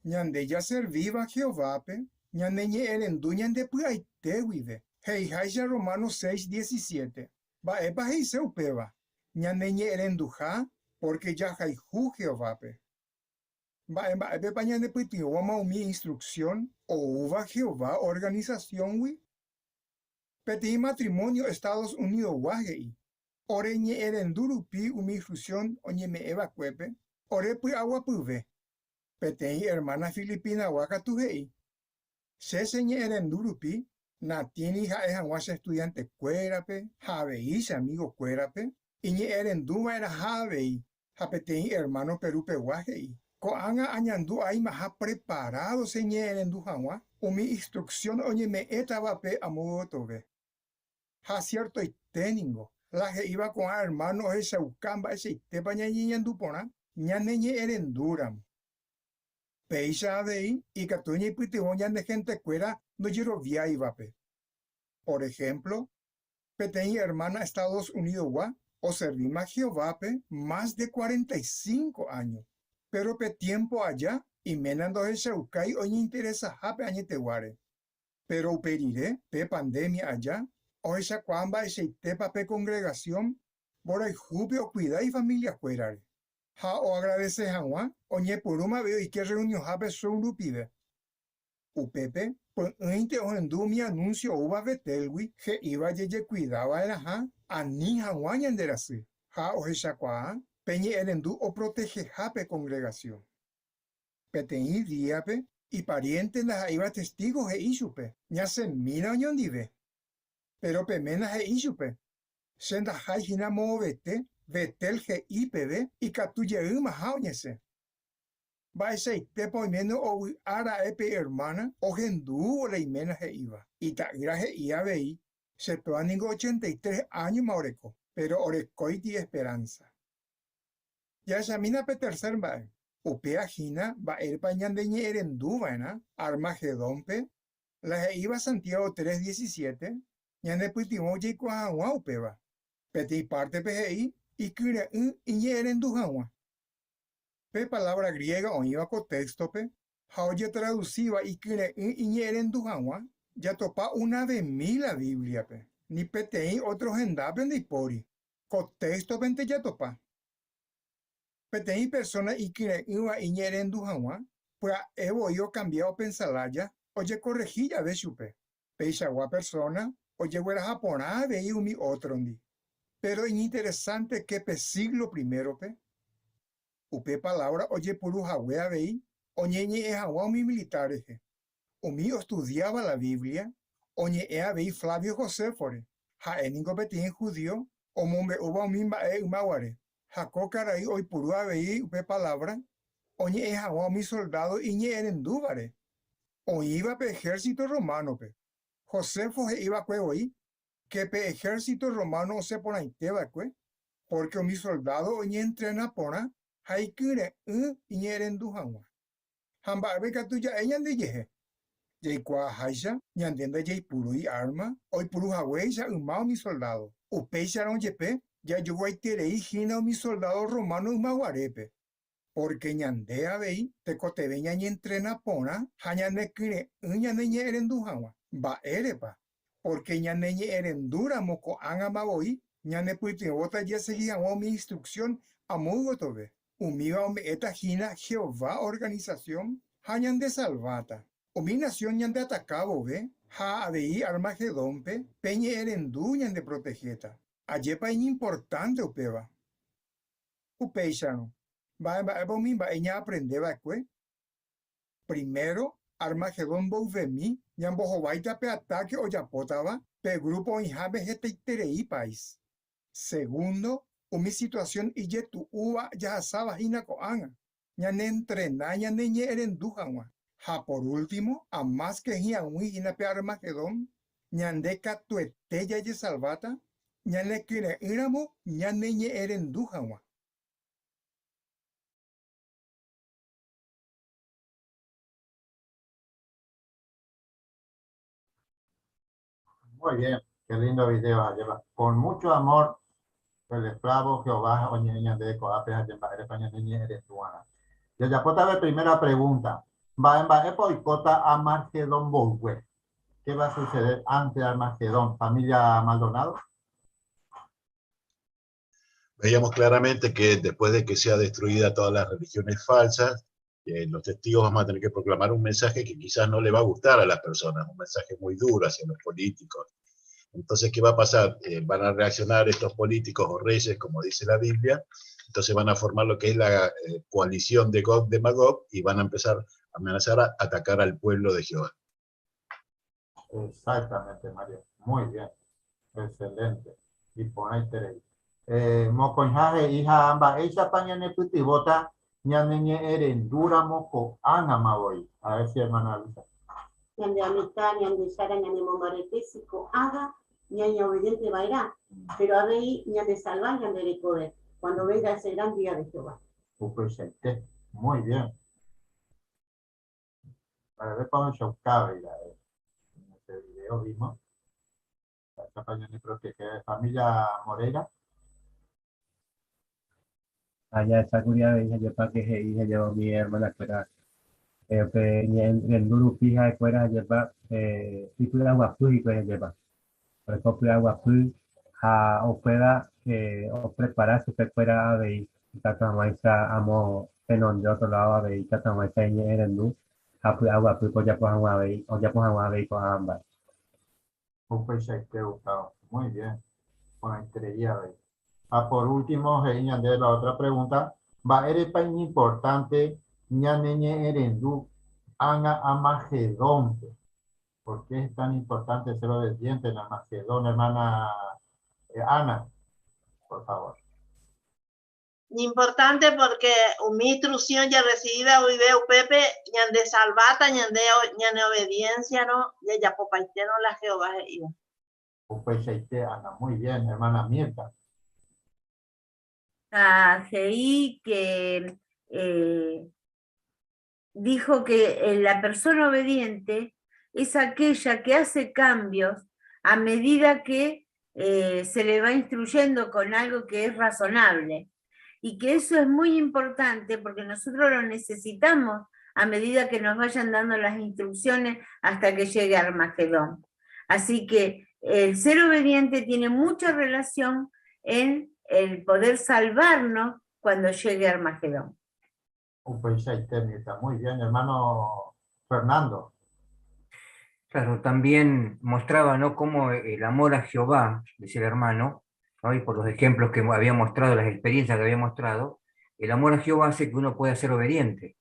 Ñande ya serviva Jehová pe ñande ñe erendu ñande puaite vive. Hei haisha Romanos 6:17. Va epa hei seu peba. Ñande ñe erendu ja porque ya jaihu Jehová pe. Va epe pa ñande puitioma mi instrucción o uva Jehová organización wi. Peti matrimonio Estados Unidos guajei. Ore ñe erendurupi umi instrucción oñe me eva cuepe. Ore pui agua puve. Petei hermana filipina wakatujei. Se ñe erendurupi. Natini ja es anguas estudiante cuerape. Javeis amigo cuerape. Y ñe erenduva era javei. Japetei hermano perupe guajei. Koanga añandu ay maja preparado se ñe erendu jangua. Umi instrucción oñe me etavape amodo tove. Ja cierto y teningo. La que iba con hermano ese ucamba ese tepa ñañiñandu pona. Ñaneñe erenduram. Peisa de y catuña y pitiboña de gente cuera no llero via ibape. Por ejemplo, peteña hermana Estados Unidos gua o servima Jehová pe más de 45 años. Pero pe tiempo allá y menando ese ucay oña interesa jape añeteguare. Pero uperiré pe pandemia allá o esa cuamba ese tepa pe congregación bora y jubio cuida y familia cuerare. Ja o agradece Hanwa, oñe puruma veo y que reunión jape son lupide. Upepe, pues inte o endu mi anuncio uva vetelwi, que iba yeye cuidaba era ja, ani Hanwa yanderasi. Ja o hechakwa, peñe erendu o protege jape congregación. Peteñi diape, y parientes las iba testigos e isupe, ña se mira oñondive. Pero pemena e isupe. Senda jai hina mo vete, vetel ge IPV y catuye uma jaunese. Va ese tepo imeno o ara epe hermana o gendu o la imena ge iba. Y ta ira ge ia vei, se toaningo 83 años maureco, pero orecoi di esperanza. Ya esa mina pe tercer va, upea jina va el pañan de ñe erendu vaina, Armagedón pe, la ge iba Santiago 3:17, ñane pitimo ye kwa wa upeva. Peti parte PGI y kire y erendu hawa. Pe palabra griega o iba contexto pe, haoye traduciva y kire y erendu hawa, ya topa una de mil la Biblia pe. Ni petei otros endapen de pori. Contexto pente ya topa. Petei persona y kire y erendu hawa, pues evo yo cambiado pensalaya, oye corregilla de chupe. Peisagua persona, oye huera japoná de umi otro ndi. Pero es interesante que pe siglo primero pe. Upe palabra oye puru jawea vei, oñeñe es agua mi militares. Umi estudiaba la Biblia, oñe ea vei Flavio Josefore, ja eningo petín judío, o mombe uba umimba e umaguare. Jaco caray hoy puru vei upe palabra, oñe es agua mi soldado iñe erendúvare. O iba pe ejército romano pe. Josefo iba kue hoy, que pe ejército romano se pone en tebacue, porque mi soldado oñe entrena pona, haikure y erendu hanwa. Hamba beca tuya eñan de yeje. Yei kwa haisha, ñandenda yei puru y arma, hoy puru haweisha umao mi soldado. Upeisharon yepe, ya yo voy terei hina mi soldado romano umaguarepe. Porque ñandea vei, te cotebeña y entrena pona, hañane kire ñane erendu hanwa. Va erepa. Porque ñaneñe erendura moco angamaboi, ñane puiti bota ya seguía mi instrucción a mugo tobe. Umiva me eta jina Jehová organización, hañan de salvata. Umi nación ñan de atacabo ve, ha abei Armagedón pe, peñe erendu ñan de protegeta. Ayepa es importante upeva. Upeishano, va eña aprendeba kwe. Primero, Armagedón bouvemi, ñan bojobaita pe ataque o yapotaba, pe grupo inhabe heteiterei país. Segundo, mi situación y tu uva ya asaba hina koanga. Ñane entrena, ñane ñe erendujanwa. Ja por último, a más que hianwi hina pe Armagedón, ñande katuete ya ye salvata, ñane kire iramo, ñane ñe erendujanwa. Muy bien, qué lindo video. Con mucho amor, el esclavo Jehová, oñeña de coapes, España, niña eres tuana. Ya ya pota primera pregunta. Va en Baepo y Cota Armagedón Bogue. ¿Qué va a suceder ante Armagedón? ¿Familia Maldonado? Veíamos claramente que después de que sea destruida todas las religiones falsas, los testigos vamos a tener que proclamar un mensaje que quizás no le va a gustar a las personas, un mensaje muy duro hacia los políticos. Entonces, ¿qué va a pasar? Van a reaccionar estos políticos o reyes, como dice la Biblia, entonces van a formar lo que es la coalición de Gog de Magog y van a empezar a amenazar a atacar al pueblo de Jehová. Exactamente, Mario. Muy bien. Excelente. Y ponéis teréis. Mocoñaje, hija amba, ella pañane putibota, ñaneñe erendura moco anamaboy. A ver si hermana Luisa. Ñande amistad, ñande sara, ñande momaretesico, haga, ñande obediente vairá. Pero a ver, ñande salvar, ñande recoger. Cuando venga ese gran día de Jehová. Muy bien. Para ver cómo yo cabe en este video vimos. Esta pañane creo que es familia Moreira. Allá esa curia de hija yo para que hija yo mi hermana fuera en duro fija fuera lleva y cuida agua fui que lleva por eso cuida agua fui a o pueda o preparar su que fuera de tata maestra amo en donde otro lado de tata maestra en el luz a cuida agua fui pues ya pues agua de o ya pues agua de con ambas muy bien con estrella de por último, de la otra pregunta, va eres tan importante, ñaneñe erendu, anga Armagedón. ¿Por qué es tan importante ser obediente en Armagedón, hermana Ana? Por favor. Importante porque mi instrucción ya recibida hoy veo Pepe, ñande salvata, ñande obediencia, ¿no? Ya popaiteno la Jehová iba. Ana, muy bien, hermana Mirta. A GI que dijo que la persona obediente es aquella que hace cambios a medida que se le va instruyendo con algo que es razonable. Y que eso es muy importante porque nosotros lo necesitamos a medida que nos vayan dando las instrucciones hasta que llegue Armagedón. Así que el ser obediente tiene mucha relación en el poder salvarnos cuando llegue Armagedón. Muy bien, hermano Fernando. Claro, también mostraba, ¿no?, cómo el amor a Jehová, decía el hermano, ¿no?, y por los ejemplos que había mostrado, las experiencias que había mostrado, el amor a Jehová hace que uno pueda ser obediente.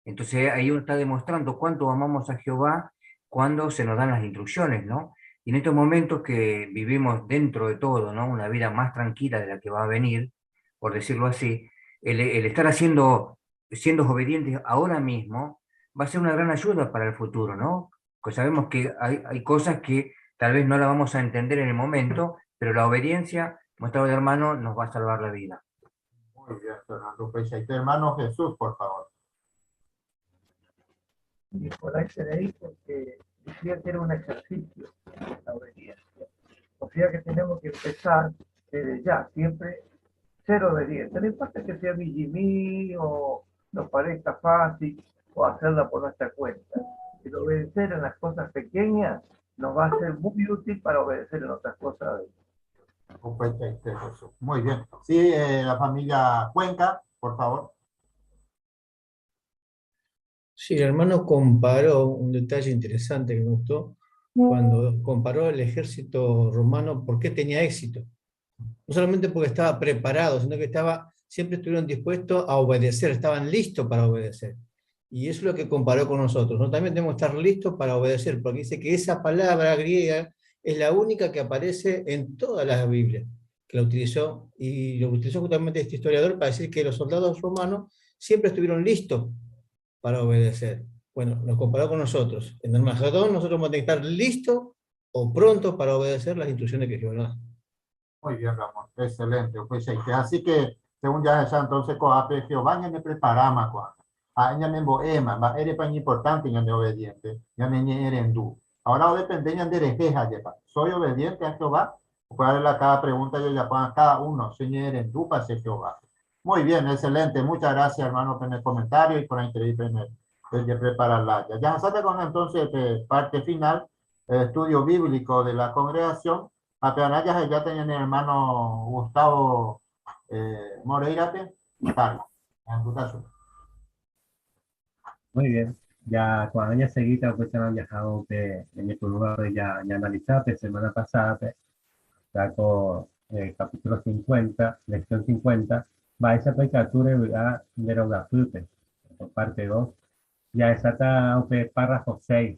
Entonces ahí uno está demostrando cuánto amamos a Jehová cuando se nos dan las instrucciones, ¿no? Y en estos momentos que vivimos dentro de todo, ¿no?, una vida más tranquila de la que va a venir, por decirlo así, el estar siendo obedientes ahora mismo va a ser una gran ayuda para el futuro, ¿no? Pues sabemos que hay cosas que tal vez no las vamos a entender en el momento, pero la obediencia, mostrado de hermano, nos va a salvar la vida. Muy bien, Fernando. Hermano Jesús, por favor. Y por ahí seréis porque decía que era un ejercicio la obediencia. O sea que tenemos que empezar desde ya, siempre ser obediente. No importa que sea mijimí o nos parezca fácil o hacerla por nuestra cuenta. El obedecer en las cosas pequeñas nos va a ser muy útil para obedecer en otras cosas. Muy bien. Sí, la familia Cuenca, por favor. Sí, el hermano comparó un detalle interesante que me gustó, cuando comparó el ejército romano, por qué tenía éxito. No solamente porque estaba preparado, sino que siempre estuvieron dispuestos a obedecer, estaban listos para obedecer. Y eso es lo que comparó con nosotros, ¿no? También tenemos que estar listos para obedecer, porque dice que esa palabra griega es la única que aparece en todas las Biblias, que la utilizó, y lo utilizó justamente este historiador para decir que los soldados romanos siempre estuvieron listos para obedecer. Bueno, nos comparó con nosotros. En el Armagedón nosotros vamos a tener que estar listos o prontos para obedecer las instrucciones que Jehová nos da. Muy bien, Ramón, excelente. Pues, así que, según ya entonces, coape Jehová ya me preparaba cuando. Ya me emboema, va eres tan importante, ya me obediente, ya me erendu. Ahora depende de rejeja, ¿soy obediente a Jehová? Puede darle cada pregunta, yo ya pongo a cada uno, señor erendu para ser Jehová. Muy bien, excelente. Muchas gracias, hermano, por el comentario y por la entrevista de prepararla. Ya se con entonces parte final, estudio bíblico de la congregación. Apenas ya tenían el hermano Gustavo Moreira, Carlos. En tu caso. Muy bien. Ya cuando ya seguita, pues se han viajado en el lugar ya analizado, semana pasada, saco capítulo 50, lección 50, va esa pecatura de Rogafupe, parte 2, ya está párrafo 6,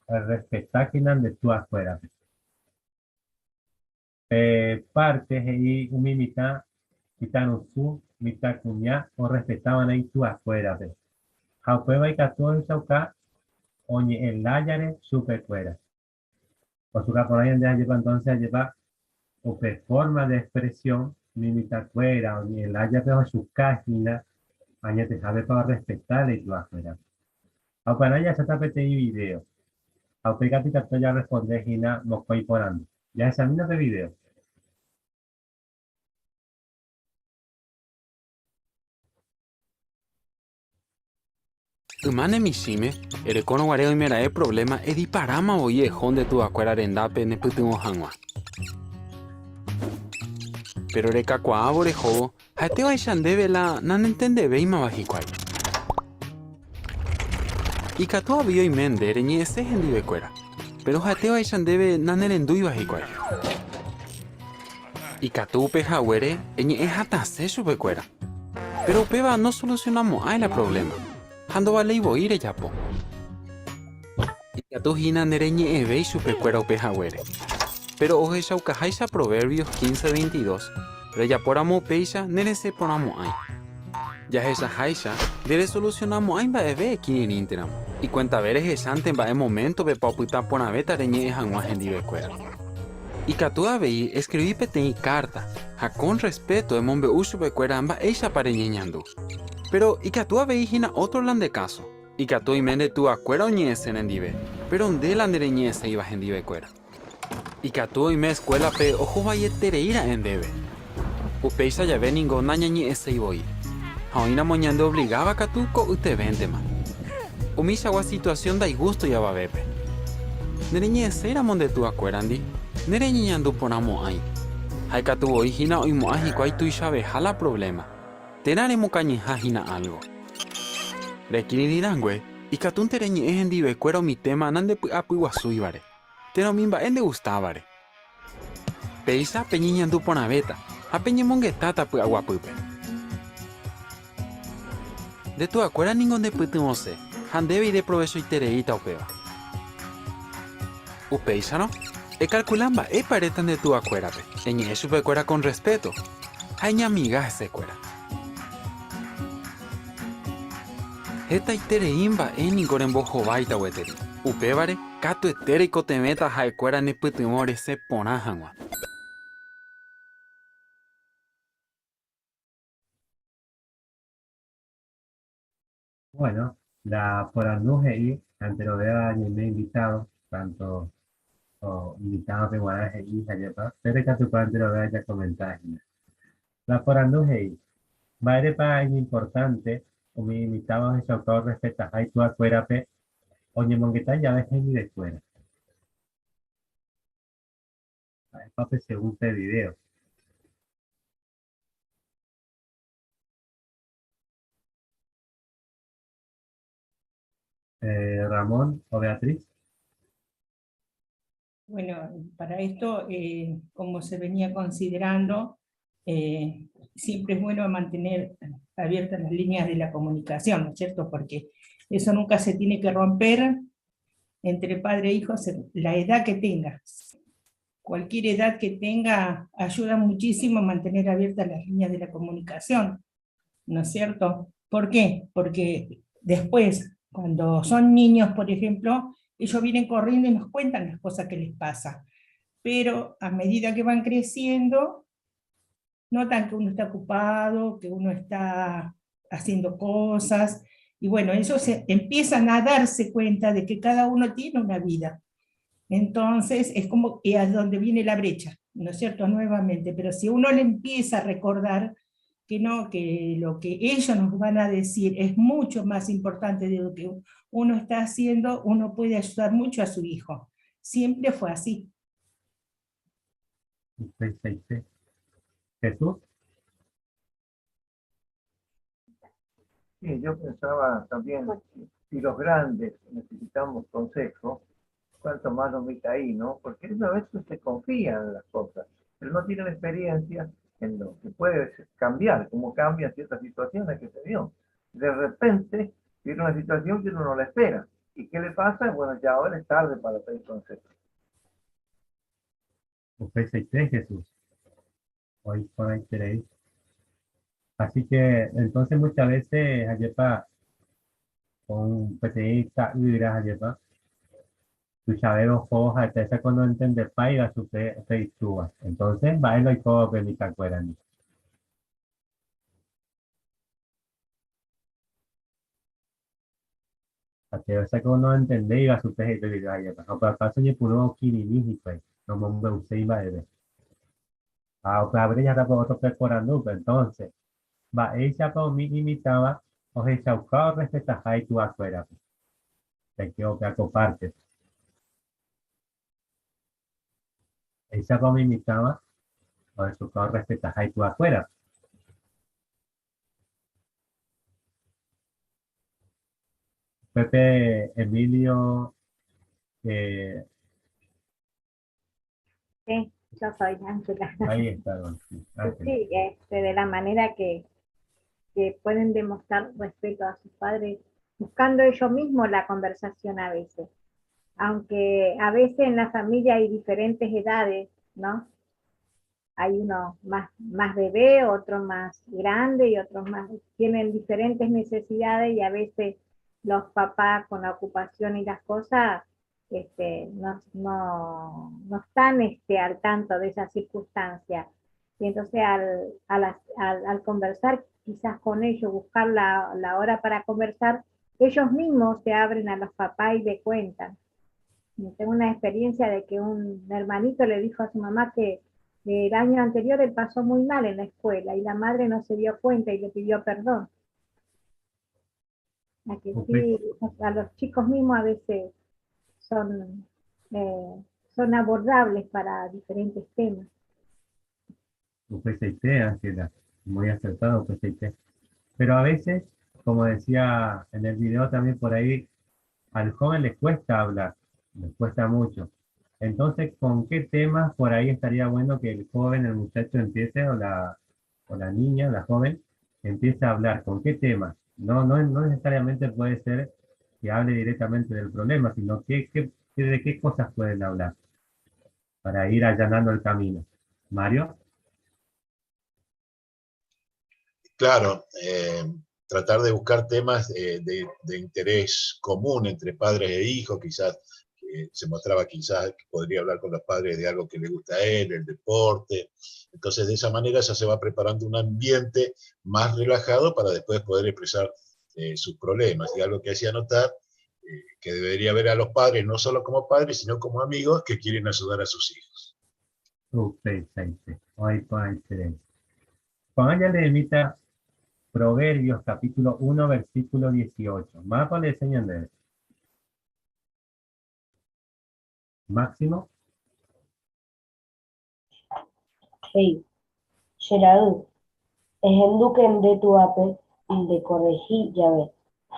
el respetar que de tú afuera. Partes y un mitad usu, mitad cuña, o respetaban ahí tú afuera. Jaupe y catón sauca, oye el layare super fuera. Por su por ahí lleva entonces lleva o forma de expresión, mitad fuera, oye el layare o su cágina, añade sabe para respetar y tú afuera. Jaupe ya se tapete y video. Jaupe gatita ya responde gina mocoy porando. Ya examina de video. Umane mishime, erekono guareo imerae problema edi parama oye honde tu acuera rendape ne putumo hangwa. Pero reka kwa abore hobo, hate wa ishandebe la nan entende beima bajikwai. Y katua bio imende reñe ese hendibe cuera. Pero hate wa ishandebe nan erendui bajikwai. Y katupe hawere, eñe hatase sube cuera. Pero peba no solucionamos ahí el problema. Hando vale y voy a ir po. Y a tu hina nereñe ebe y super cuera upejawere. Pero oje shaukajaisha Proverbios 15:22. Reya poramo peisha nerese poramo ay. Ya esa jaisha debe solucionamos ay ba ebe kinin interam. Y cuenta veres esante ba en momento be paputa pona beta reñe hanwa hendibe cuera. Y catu abei escribí peteni carta. Ha con respeto de mombe usube cuera amba eisha pareñeñandu. Pero y que tú veis otro land de caso. Y que tú y mende tú acuera oñese en dive. Pero donde la nereñese iba en dive cuera. Y que tú y me escuela pe ojo vaya tereira en debe. Upeisa ya ve ninguna ñañi ese y voy. Aoina moñando obligaba que tú co usted vente más. Umisa wa situación da y gusto ya va bepe. Nereñese era monde tú acuera andi. Nereñando ponamo ahí. Hay que tú hoy hina hoy moaji cuay tú y sabe jala problema. Tenaremos cañejajina algo. Requiririrán, güey. Y catún tereñi es en dive cuero mi tema nande apuiguasuibare. Teno mimba en de gustabare. Peisa peñiñandu ponabeta. A peñemonguetata pu aguapupe. De tu acuerda ningún de putumose. Handebe y de provecho y tereita opeba. Upeisa no. E calculamba e paretan de tu acuérdate. Eñe supe cuera con respeto. Hay ña amiga ese cuera. Esta itere imba en ingoren bojo baita weteri. Upebare, kato etere y cotemeta jaecuera ne putumore se ponajanwa. Bueno, la por anduje y antero de me invitado, tanto invitado de Guaraje y Jayepa, pero que tu antero de ya comentar. La por anduje y va a es importante. O mi invitado es autor respecto a tu acuérape, oye mongueta ya ves en mi de fuera. Pape según este video. Ramón o Beatriz. Bueno, para esto, como se venía considerando, siempre es bueno mantener abiertas las líneas de la comunicación, ¿no es cierto? Porque eso nunca se tiene que romper entre padre e hijo, la edad que tengas. cualquier edad que tenga, ayuda muchísimo a mantener abiertas las líneas de la comunicación, ¿no es cierto? ¿Por qué? Porque después, cuando son niños, por ejemplo, ellos vienen corriendo y nos cuentan las cosas que les pasan, pero a medida que van creciendo, notan que uno está ocupado, que uno está haciendo cosas, y bueno, ellos empiezan a darse cuenta de que cada uno tiene una vida. Entonces es como que es donde viene la brecha, ¿no es cierto? Nuevamente, pero si uno le empieza a recordar que no, que lo que ellos nos van a decir es mucho más importante de lo que uno está haciendo, uno puede ayudar mucho a su hijo. Siempre fue así. Jesús. Sí, yo pensaba también, si los grandes necesitamos consejo, cuanto más los Micaí, ¿no? Porque ellos a veces se confían en las cosas, pero no tienen experiencia en lo que puede cambiar, cómo cambian ciertas situaciones que se dio. De repente, viene una situación que uno no la espera. ¿Y qué le pasa? Bueno, ya ahora es tarde para pedir consejo. Usted se cree, Jesús. Hoy por queréis. Así que entonces muchas veces ayepa con peteita y ayepa tu chavero hoja hasta cuando entiende paiga su fe tuba. Entonces va el oico que mi cacuerani. Hasta esa cuando entiende iba su fe de vida ayepa. O para paso ye puro kiri ni pues. No me usé iba de. O para abrir ya está por otro precorando, entonces va ella por mí imitaba o se chaucao respeta hay tu afuera. Te quedo que acoparte. Ella por mí imitaba o se chaucao respeta hay tu afuera. Pepe Emilio, Sí, yo soy Ángela. ahí está, don Ángel. Sí, de la manera que pueden demostrar respeto a sus padres, buscando ellos mismos la conversación a veces. Aunque a veces en la familia hay diferentes edades, ¿no? Hay uno más bebé, otro más grande y otros más, tienen diferentes necesidades y a veces los papás con la ocupación y las cosas no están al tanto de esas circunstancias. Y entonces al conversar quizás con ellos, buscar la hora para conversar, ellos mismos se abren a los papás y le cuentan. Y tengo una experiencia de que un hermanito le dijo a su mamá que el año anterior él pasó muy mal en la escuela y la madre no se dio cuenta y le pidió perdón. A que sí, a los chicos mismos a veces son abordables para diferentes temas. UPCT, Ángela, muy acertado UPCT. Pero a veces, como decía en el video también por ahí, al joven les cuesta hablar, les cuesta mucho. Entonces, ¿con qué temas por ahí estaría bueno que el joven, el muchacho empiece, o la niña, la joven, empiece a hablar? ¿Con qué temas? No necesariamente puede ser que hable directamente del problema, sino de qué cosas pueden hablar para ir allanando el camino. Mario. Claro, tratar de buscar temas de interés común entre padres e hijos, quizás se mostraba quizás que podría hablar con los padres de algo que le gusta a él, el deporte. Entonces de esa manera ya se va preparando un ambiente más relajado para después poder expresar sus problemas. Y algo que hacía notar, que debería ver a los padres no solo como padres, sino como amigos que quieren ayudar a sus hijos. Cuando ella le imita Proverbios capítulo 1 versículo 18. Más le enseñan de eso. Máximo. Hey, Gerardo, es el duque de tu ape y de corregir ya ve.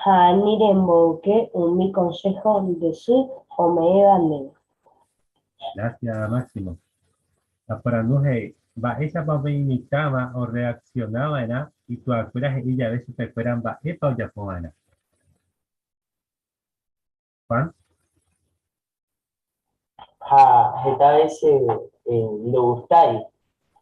Hanire emboque un mi consejo de su o me evande. Gracias, Máximo. Para no va esa para imitaba o reaccionaba era y tu acuerdas ella a veces te esperan va epa o ya fue Juan. esta vez lo gustáis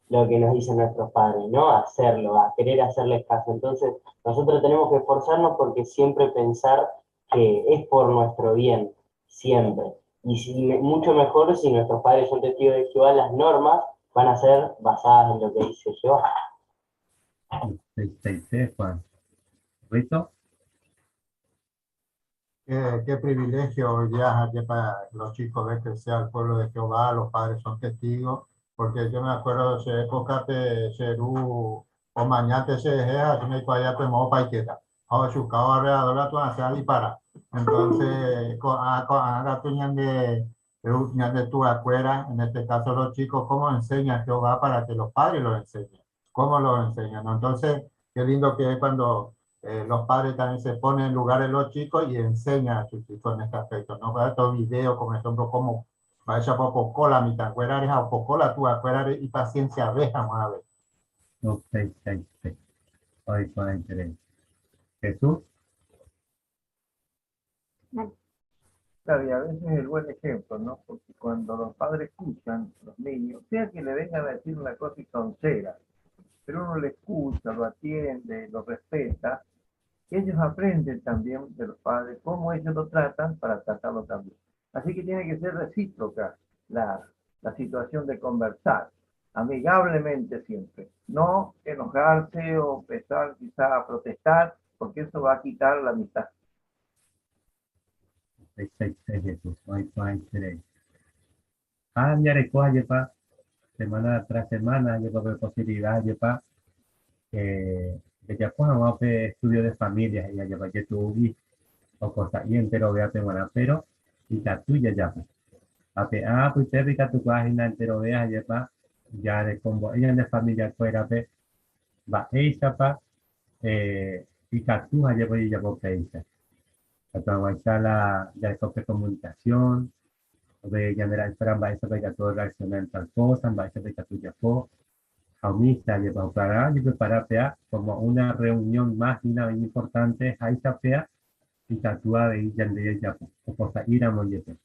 lo que nos dicen nuestros padres, ¿no? Hacerlo, a querer hacerles caso. Entonces, nosotros tenemos que esforzarnos porque siempre pensar que es por nuestro bien, siempre. Y mucho mejor si nuestros padres son testigos de Jehová, las normas van a ser basadas en lo que dice Jehová. Juan. ¿Rito? Qué privilegio ya para los chicos ver que sea el pueblo de Jehová, los padres son testigos, porque yo me acuerdo de esa época de Serú o mañana se deja, me vaya premo paiketa, o su cabo alrededor la tuya se dispara. Entonces, haga tuñan de tu afuera, en este caso los chicos, cómo enseña Jehová para que los padres lo enseñen, cómo lo enseñan. Entonces, qué lindo que es cuando los padres también se ponen en lugar de los chicos y enseñan a sus hijos en este aspecto. No vea estos videos, como ejemplo, como vaya poco cola, mitad fuera eres a poco la tu afuera y paciencia vamos a ver. Ok. Hoy con interés. Jesús. Claro, y a veces es el buen ejemplo, ¿no? Porque cuando los padres escuchan, los niños, sea que le vengan a decir una cosa y sincera, pero uno le escucha, lo atiende, lo respeta, ellos aprenden también de los padres cómo ellos lo tratan para tratarlo también. Así que tiene que ser recíproca la situación de conversar, amigablemente siempre. No enojarse o empezar quizá a protestar, porque eso va a quitar la amistad. Jesús, hoy con interés. Ya recuerdo, yepa, semana tras semana, lleva posibilidad, yepa, de ya pues vamos a hacer estudio de familia, y ya lleva que tú o cosas y entero vea semana, pero y la tuya ya pues te rica tu página entero vea yepa, ya de como ella de familia fuera pe va ella pa y catuja lleva y ya porque ella hasta la ya de comunicación de ya esperan va esa que todo reaccionar en tal cosa va esa que tú ya po Aumista lleva para y preparar como una reunión más importante ahí está fea y tatúa de ella de ella o cosa ir a mollete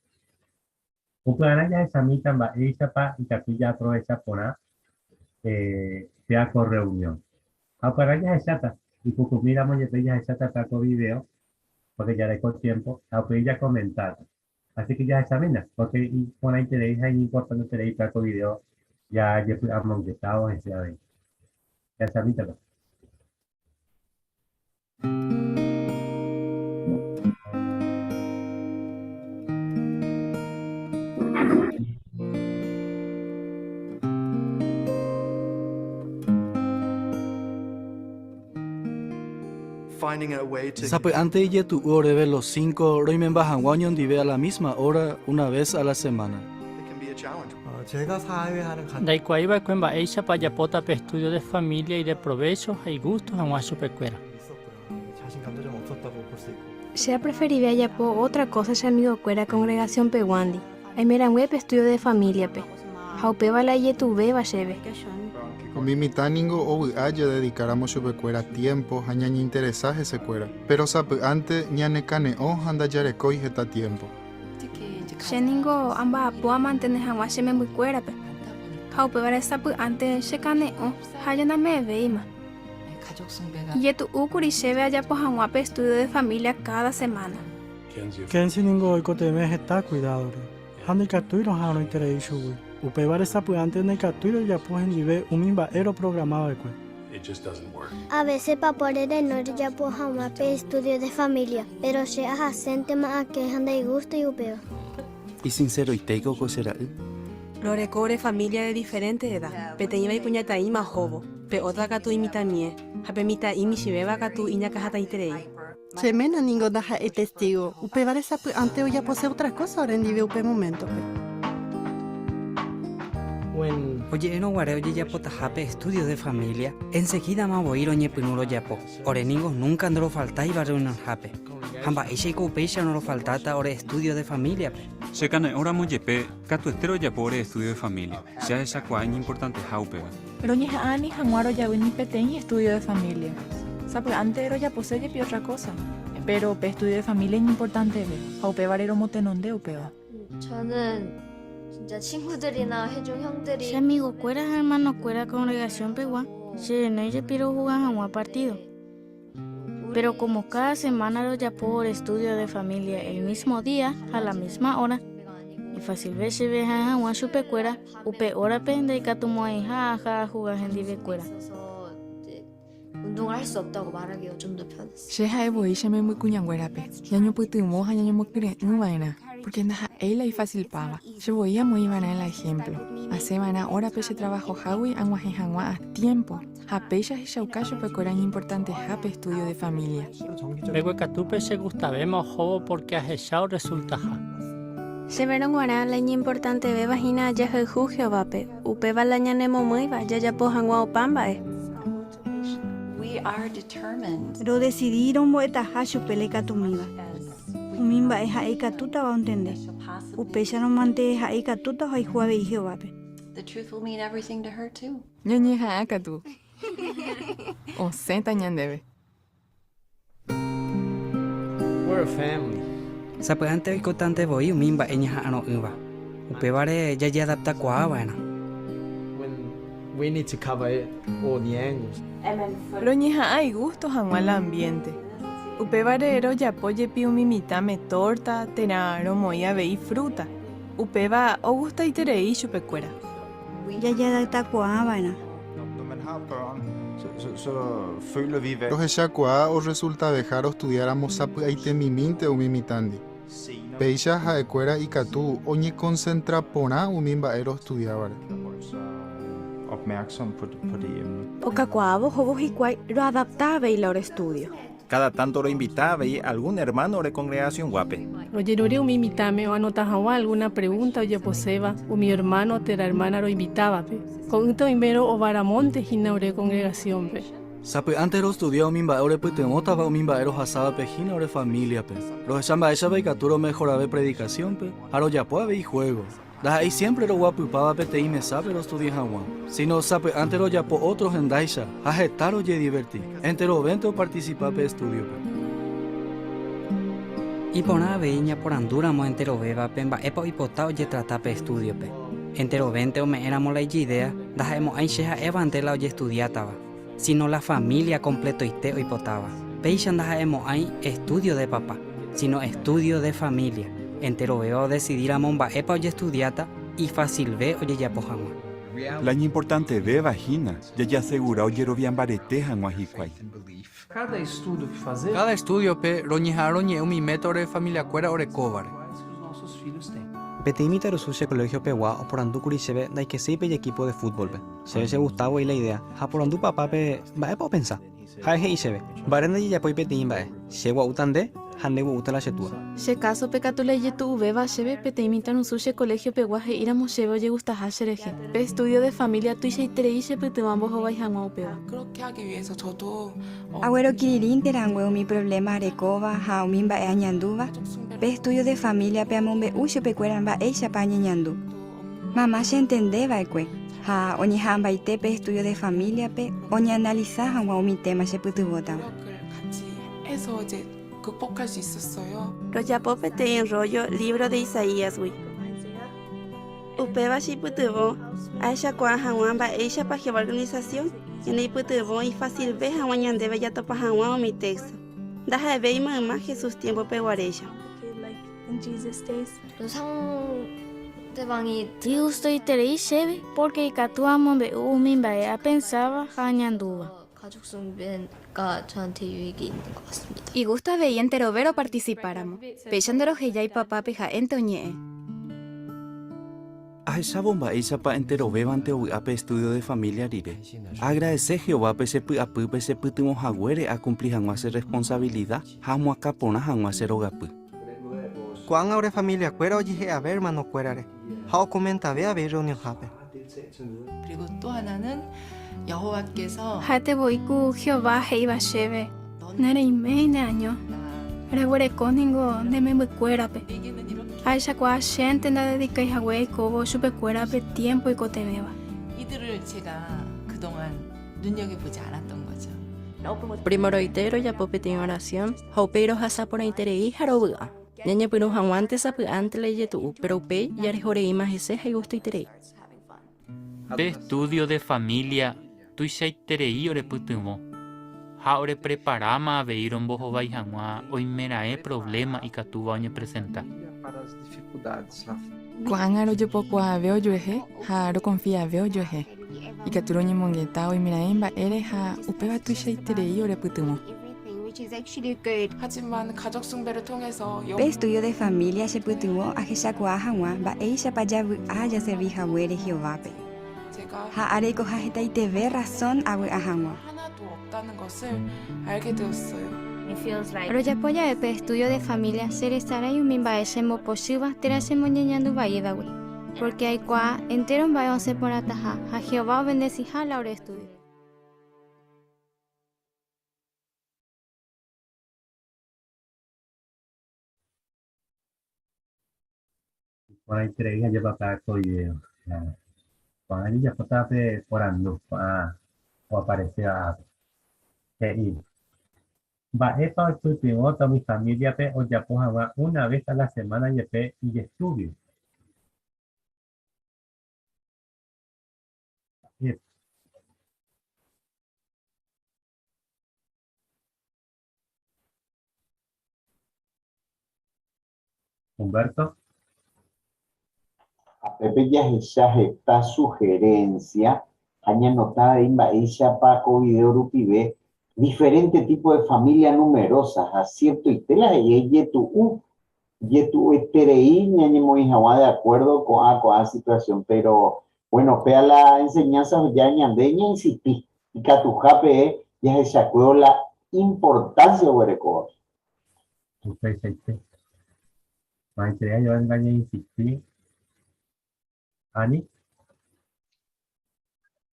o para ya esa mitad va ella pa y tatúa aprovecha por sea con reunión para ya esa y poco mira mollete ya esa taco video porque ya le con tiempo a ella comentar así que ya examina porque y por ahí te deja importante tener taco video ya hemos estado en ese año. Ya está mi tema. Sabe antes de tu hora de los 5, Roimen Bajanguañon vive a la misma hora una vez a la semana. Daikuaiba cuemba eisha payapota pe estudio de familia y de provechos y gustos en Huacho Pecuera. Sea preferible ayapo otra cosa ya amigo cuera congregación peguandi. Ay meran web estudio de familia pe. Jaupe bala yetuve va lleve. Con mi mitáningo o haya dedicar a Mocho Pecuera tiempo, añaña interesaje se cuera. Pero sabe antes ñane cane o anda yarecoi jeta tiempo. Sheningo amba apoa mantener hanwa sheme muy cuera pe. Jaupe bala sapu antes shekane o hayana me veima. Yetu ukuri sheve ayapo hanwa pe estudio de familia cada semana. Kensi ningo hoy coteme está cuidado. Handi catuiro hano intereishu. Upe bala sapu antes ne catuiro ya pues nive un imbaero programado de cuera. A veces para poder no ya pues hanwa pe estudio de familia, pero se hacente más que handa y gusto y upeo. Y sincero y teico cosera. Lorecore familia de diferente edad. Peteñiba y puñata ima jobo. Pe otra catu imita mie. Hape mita imi shibeba catu iña cajata iterei. Semena ningo daja el testigo. Upe vale sapu ante o ya posee otras cosas ahora en vive upe momento. Oye, no guareo ya po tajape estudios de familia. Enseguida ma voy a ir oñe pinuro ya po. Oreningos nunca no lo falta y va a reunir jape. Hamba ese copecha no lo faltata ore estudio de familia. Se cane ora moyepe, catu estero ya por estudio de familia. Ya esa cuaña importante jaupe. Pero ni ani jamuaro ya ven peteñi estudio de familia. Sabe antes era ya posee pi otra cosa. Pero pe estudio de familia es importante ve. Jaupe varero motenonde upeba. 저는 Si amigo cuera, hermano cuera, congregación pegua, si no ya piro jugan a partido. Pero como cada semana lo ya por estudio de familia el mismo día, a la misma hora, y fácil ver si veja a su pecuera, upe hora pende y catumo ahí jaja jugar en divecuera. 운동을 할 수 없다고 말하기가 좀 더 편했어. Sheha voy se me muy cuñanguerape. Ya no puedo moja, ya no me cree, no vaina. Porque nada, ella y fácil paga. Yo voy a muy van el ejemplo. A semana hora pese trabajo hawi, agua jangua a tiempo. A pecha y shaucacho pecoran importantes hape estudio de familia. Luego que tú se gustabemos jovo porque has echado resulta ja. Se verán guará la importante ve vagina ya jujio vape. Upe va la ñanemo muy va ya pojangua o pamba Pero decidieron boeta hashu peleka tumiba. Umimba es haika tuta va entender. Upecha no mante haika tuta hay juave y jevape. The truth will mean everything to her too. Ñoñi jaaka tú. O senta ñandebe. We're a family. Sapante oikotante voy umimba eña ano uva. Upevare ya adapta kwa vaina. We need to cover it all the angles. Roñija hay gustos al ambiente. Upevarero ya apoye piumimitame torta, teraro, moya vei fruta. Upeva o gusta y terei chupecuera. Ya da cuavana. Los echacuá o resulta dejar estudiáramos sapu aitemiminte o mimitandi. Peisha jaecuera y catú oñe concentra pona umimba ero estudiabare. Opmærksom på det emne. Okacuavo jovos y cuay lo adaptaba y lo estudio. Cada tanto lo invitaba y algún hermano de congregación guape. Oye, un invitame o anotajaba alguna pregunta o ya poseba, o mi hermano o la hermana lo invitaba, pe. Con esto primero o varamonte ginaure congregación, pe. Sape antes lo estudiaba mimba ore putemota va mimba ero hasaba pe ginaure familia, pe. Los chamba esa beicaturo mejoraba predicación, pe. Aro ya puede y juego. Ahí siempre lo guapupaba pete y me sabe lo estudia Juan. Si no sabe antes lo ya po otros en Daisha, a gestar o ye divertir. Entero vente o participar pe estudio. Y por una veña por anduramos entero beba pemba epo hipotao ye trata pe estudio pe. Entero vente o me éramos la idea, dajemos ahí sheja evantela o ye estudiataba. Sino la familia completo iste o hipotaba. Peishan dajemos ahí estudio de papá, sino estudio de familia. Entero veo decidir a momba epa oye estudiata y fácil ve oye ya pojama. La importante ve vagina, ya segura oye robian bareteja no ajiquai. Cada estudio pe roñejaroñe un mi método de familia cuera ore cobar. Pete imita lo sucio colegio pegua o por andu curisebe da que se pe equipo de fútbol pe. Se Gustavo y la idea, ha por andu papá pe va epa pensar. Ha y se ve. Barenda ya poi pete imba se gua utande. Hande gusta la chetua. Se caso pecatule ye tu beba cheve pete imitan un suche colegio peguaje iramos cheve oye gusta hacereje. Pe estudio de familia tu y treiche pete mambo hobai hangwa peba. Agüero kiririn terangüe mi problema arecoba ha umimba e añanduba. Pe estudio de familia pe amombe uche pe cueramba eisha pa ñandu. Mamá se entendeba ekue. Ha oñi hamba ite pe estudio de familia pe oñi analiza hangwa mi tema se pete bota. Eso oye. 극복할 수 있었어요. Royapope te enrollo libro de Isaías, güey. Upeba si putuvo, aisha kwa hawamba aisha pa jefa organización, y ni putuvo y fácil ve hawañan debe ya topa hawa mi texto. Daja ve y mamá Jesús tiempo peguareja. Y usted te cheve porque catuamos be umimba a pensaba hañanduba. Y gusta de entero ver o participáramos. Pechandero que ya y papá peja ente oñe. A esa bomba esa pa entero bebante o ape estudio de familia rire. Agradece Jehová pe se apu pe se putumo jaguere a cumplir jamás responsabilidad. Jamo acá pona jamás ser ogapu. Cuán ahora familia cuera oye a ver hermano cuerare. Hao comenta ve a ver reunión jape. 그리고 또 하나는 여호와께서 Hate boiku Jehová heiba cheve. Nere imene año. Reguere coningo de me cuerape. Aisha kwa gente na dedica y hawe cobo chupe cuerape tiempo y cotebeba. 이들을 제가 그동안 눈여겨보지 않았던 거죠. Primero itero ya pope tiene oración. Hopeiro hasa por itere y jarobua. Ñaña pero aguante sapyante le yetu, pero pe ya rejorei más ese hay gusto iterei. Pe estudio de familia, tu shaiterei ore pytyvõ. Ha ore preparama aveiron mbohovái hag̃ua oimeraẽ problema ikatúva oñepresenta. Para as dificuldades lá. Ko'ág̃a rojopokuaave ojuehe ha roconfiave ojuehe. Ikatu roñemongeta oimeraẽ mba'ére ha upéva tuichaiterei orepytyvõ. 하지만 가족 숭배를 통해서 Pe estudio de familia chepytyvõ ahechakuaa hag̃ua mba'éichapa javy'a jaservihaguére Jehovápe. 제가 Ha areikoha hetaiteve razón avy'a hag̃ua. 하나도 없다는 것을 알게 되었어요. Rojapojavépe estudio de familia cheresarai umi mba'e chemopochyva térã chemoñeñanduvaídagui. Porque aikuaa entero mba'e osẽporãtaha ha Jehová obendeciha ore estudio. Por ahí creía yo papá video. Cuando ahí ya estaba orando o aparecía ir. Va esto estudio toda mi familia pe o ya pues una vez a la semana y estudio. Humberto. A Pepe ya esta sugerencia, aña notada en Baisha Paco Video Rupibe, diferente tipo de familia numerosas, acierto y tela, y yetu esterei, ñañe muy de acuerdo con a situación, pero bueno, pea la enseñanza ya ñandeña insistí, y catujape ya se sacó la importancia de Huereco. Maestría, yo engañé a insistir. Ani.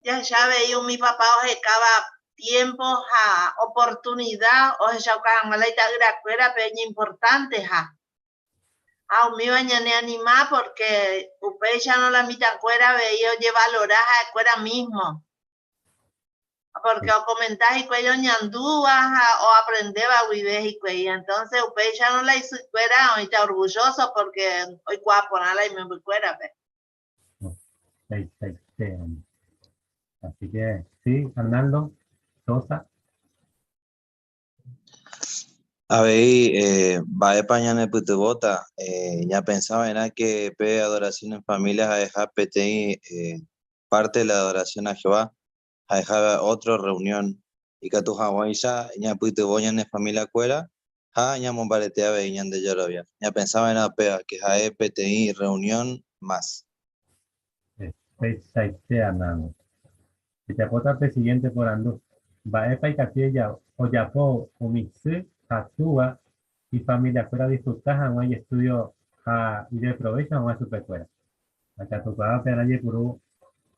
Ya veía mi papá ojecaba tiempo, ja, oportunidad, ojechauca malaita gracuera, peña importante, ja. Me bañan a animar porque usted ya no la mitad cuera veía oye valorar a cuera mismo. Porque o comentar y cuello ñandúa o aprender a vivir y cuello. Entonces usted ya no la hizo cuera, hoy está orgulloso porque hoy cuá ponerla y me voy cuera, pe. Así que sí, Arnaldo, Sosa. A ver, va de pañana putebota, ya pensaba era que pe adoración en familias a dejar PT parte de la adoración a Jehová, a dejar otra reunión y que tu Hawái ya puteboña en familia cuera, ya mombaletea veían de Yorovia. Ya pensaba era pea que jae PTI reunión más. Arnaldo. Si te aporta presidente por Andú, va a Castilla o Yapo o Mixi, Hatúa y familia fuera disfrutar a un estudio y de provecho a una superfuera. Acá tu papá pero ayer puro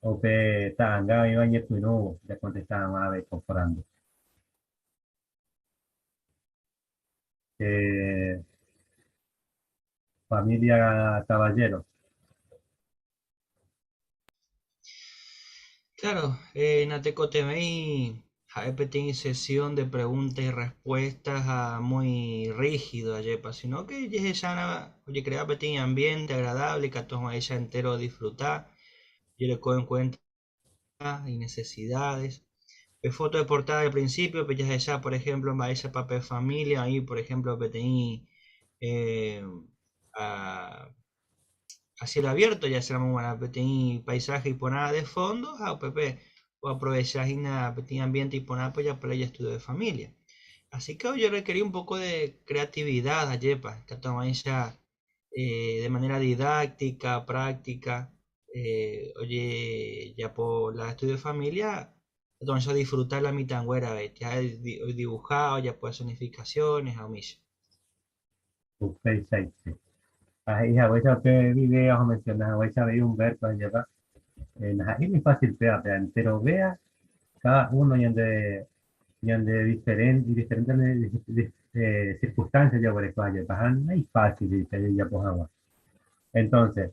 o pe tanga y bañe tu no ya contestaban a ver comparando. Familia Caballero. Claro, Nateco TMI, JP tiene sesión de preguntas y respuestas muy rígido ayer, sino que ya oye, crea un ambiente agradable, que a todos ella entero disfrutar, yo le cojo en cuenta y necesidades. Foto de portada al principio, pues ya por ejemplo, en esa papel familia, ahí por ejemplo, PTI a cielo abierto, ya será muy buena, PTI paisaje y poner de fondo, o aprovechar y ambiente y poner pues ya para el estudio de familia. Así que yo requerí un poco de creatividad ayer, que tomáis ya de manera didáctica, práctica, oye, ya por la estudio de familia, entonces a disfrutar la mitangüera, ya dibujado, ya puede sonificaciones, a mí. Ahí a veces que videos mencionas, a veces veía Humberto lleva. Es muy fácil pegar, pero vea cada uno y de diferentes circunstancias ya por eso ayer bajan, no es fácil y ya por agua. Entonces,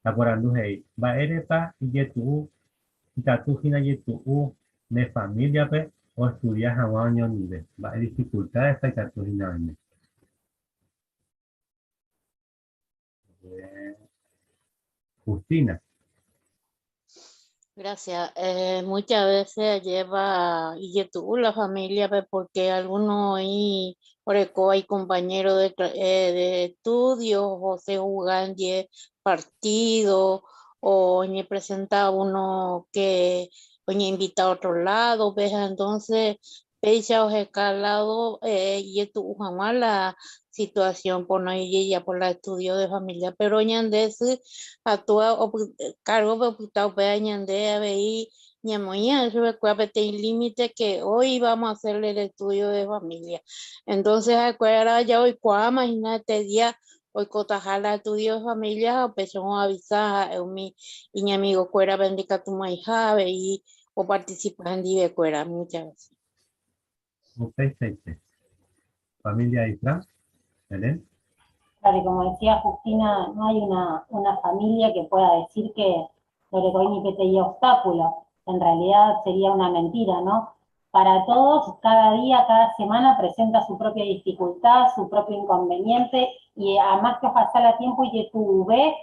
apurando hey, va erepa y tu Tatujina y tu de familia pe o estudias a un año nivel. Va a dificultades para Tatujina. Justina. Gracias. Muchas veces lleva y tú la familia, pues, porque algunos y por hay compañeros de estudio o se jugan partidos o ni presenta uno que ni invita a otro lado, ¿ves? Entonces, pecha o escalado y tu jamás la situación por no ir ya por la estudio de familia, pero ñandese actúa o cargo de putao pe ñande a ver ñamoña eso recuerda límite que hoy vamos a hacerle el estudio de familia. Entonces acuerda ya hoy imagínate día hoy cotajala estudio de familia o pecho avisar mi y mi amigo cuera bendica tu maija y o participa en dive cuera muchas veces. Familia Isla, Belén. Claro, y como decía Justina, no hay una familia que pueda decir que ni que tenía obstáculos. En realidad sería una mentira, ¿no? Para todos, cada día, cada semana presenta su propia dificultad, su propio inconveniente, y además que pasar el tiempo y que tu ve,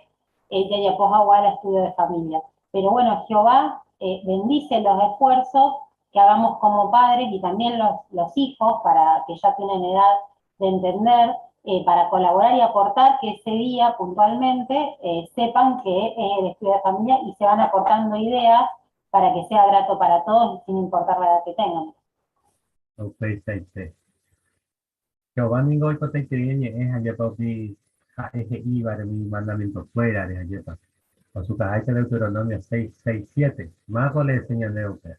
ya pues agua el estudio de familia. Pero bueno, Jehová bendice los esfuerzos que hagamos como padres y también los hijos, para que ya tienen edad de entender, para colaborar y aportar, que ese día puntualmente sepan que es el estudio de familia y se van aportando ideas para que sea grato para todos sin importar la edad que tengan. Jehová ningo y cote que viene es allá para mi iba de mi mandamiento fuera de allá para. Por su caja de Deuteronomio 6:6-7. Más le enseñan de usted.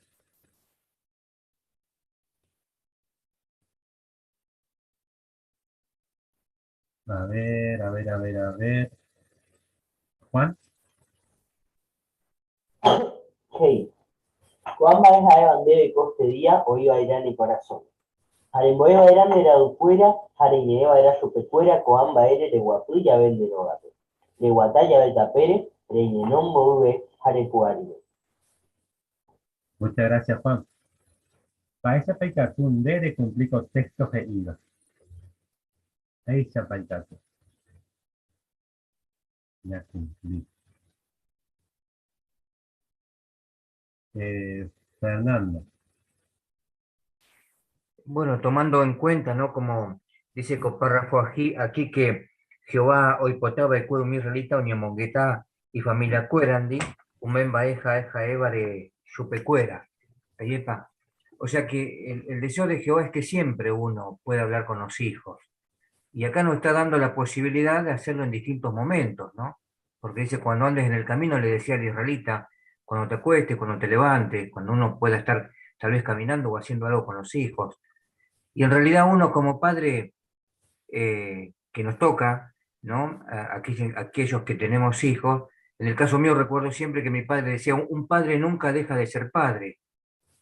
A ver. Juan. Hey, Juanma es a bandera y coste día o iba a ir en el corazón. Aremoeva era de la dupuera, Areñeva era su pecuera, Coamba era de guapú y abel de nogato. De guatalla del tapere, Reinenon move, Arepuario. Muchas gracias, Juan. Para esa paicatún de cumplir con textos de IVA. Esa paicatún. Ya cumplí. Fernando. Bueno, tomando en cuenta, ¿no? Como dice el párrafo aquí que Jehová hoy potaba el cuero mi israelita, Oñamongueta y familia cuerandi, umemba eja eva de chupecuera. Ayepa. O sea que el deseo de Jehová es que siempre uno pueda hablar con los hijos. Y acá nos está dando la posibilidad de hacerlo en distintos momentos, ¿no? Porque dice, cuando andes en el camino, le decía al israelita, cuando te acuestes, cuando te levantes, cuando uno pueda estar tal vez caminando o haciendo algo con los hijos. Y en realidad uno como padre que nos toca, ¿no? Aquellos que tenemos hijos, en el caso mío recuerdo siempre que mi padre decía, un padre nunca deja de ser padre.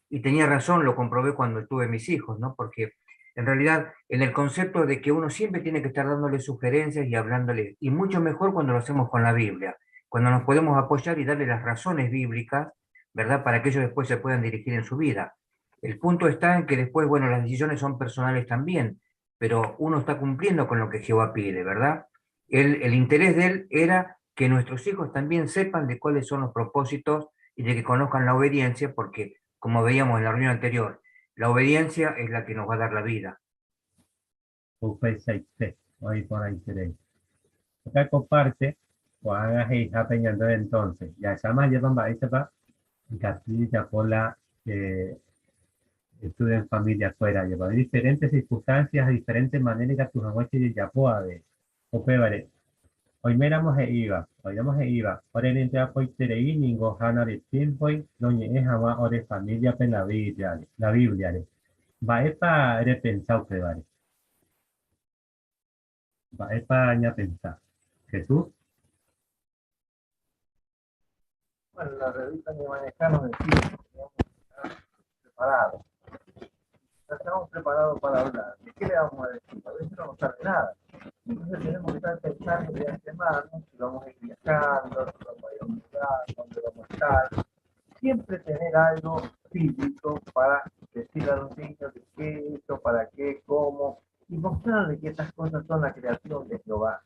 Y tenía razón, lo comprobé cuando tuve mis hijos, ¿no? Porque en realidad en el concepto de que uno siempre tiene que estar dándole sugerencias y hablándole, y mucho mejor cuando lo hacemos con la Biblia, cuando nos podemos apoyar y darle las razones bíblicas, ¿verdad? Para que ellos después se puedan dirigir en su vida. El punto está en que después, bueno, las decisiones son personales también, pero uno está cumpliendo con lo que Jehová pide, ¿verdad? El interés de él era que nuestros hijos también sepan de cuáles son los propósitos y de que conozcan la obediencia, porque, como veíamos en la reunión anterior, la obediencia es la que nos va a dar la vida. Acá comparte, o haga hija peñando entonces. Ya se llama llevan baile para ya por la estudio en familia fuera, lleva diferentes circunstancias, diferentes maneras que tus abuelos ya puede. O peor, hoy miramos iba, ahora en entre apoyo tereí, ningo hana de tiempo y doña es ama o de familia en la Biblia, va para repensar que vale. Va para pensar. Jesús. Bueno, la revista de manejar nos decía que teníamos que estar preparados. Ya estamos preparados para hablar. ¿De qué le vamos a decir? A veces no nos sale nada. Entonces tenemos que estar pensando de antemano si vamos a ir viajando, si vamos a ir a un lugar, dónde vamos a estar. Siempre tener algo físico para decirle a los niños de qué es esto, para qué, cómo, y mostrarles que estas cosas son la creación de Jehová.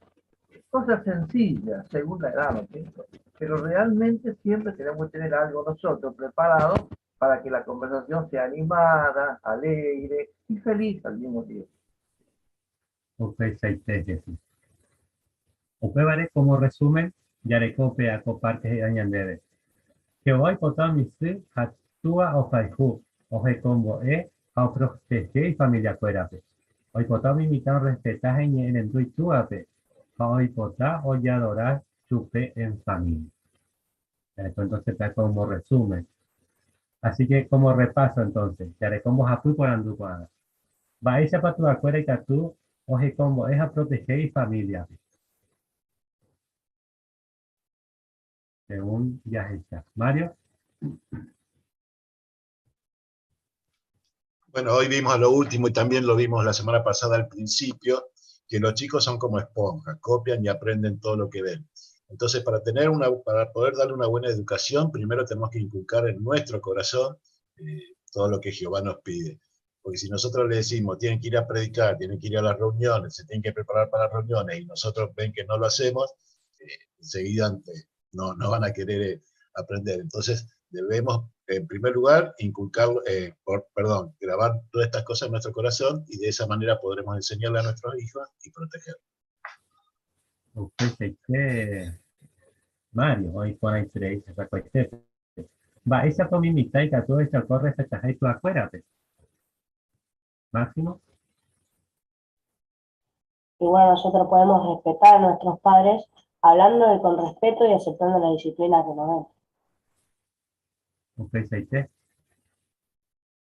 cosas sencillas, según la edad, ¿no es cierto? Pero realmente siempre tenemos que tener algo nosotros preparado para que la conversación sea animada, alegre y feliz al mismo tiempo. Opevare como resumen, Yarekope a copartes y añandere. Que hoy potó mi si, actúa o faihu, o combo a protege y familia cuerape. Hoy potó mi mitad respetaje en el tuituape. Hoy potá o ya adorar chupe en familia. Entonces está como resumen. Así que como repaso entonces, Yarekombo japu por anducuada. Va esa para tu acuera y catú, o combo es a proteger y familia. Según ya está. Mario. Bueno, hoy vimos a lo último y también lo vimos la semana pasada al principio, que los chicos son como esponjas, copian y aprenden todo lo que ven. Entonces, para poder darle una buena educación, primero tenemos que inculcar en nuestro corazón todo lo que Jehová nos pide. Porque si nosotros le decimos, tienen que ir a predicar, tienen que ir a las reuniones, se tienen que preparar para las reuniones, y nosotros ven que no lo hacemos, enseguida no van a querer aprender. Entonces, debemos, en primer lugar, grabar todas estas cosas en nuestro corazón, y de esa manera podremos enseñarle a nuestros hijos y protegerlos. Mario, hoy con la entrevista, va, esa por mi mitad y que todo esto corre y tú acuérdate. Máximo. Y bueno, nosotros podemos respetar a nuestros padres hablando con respeto y aceptando la disciplina que nos den.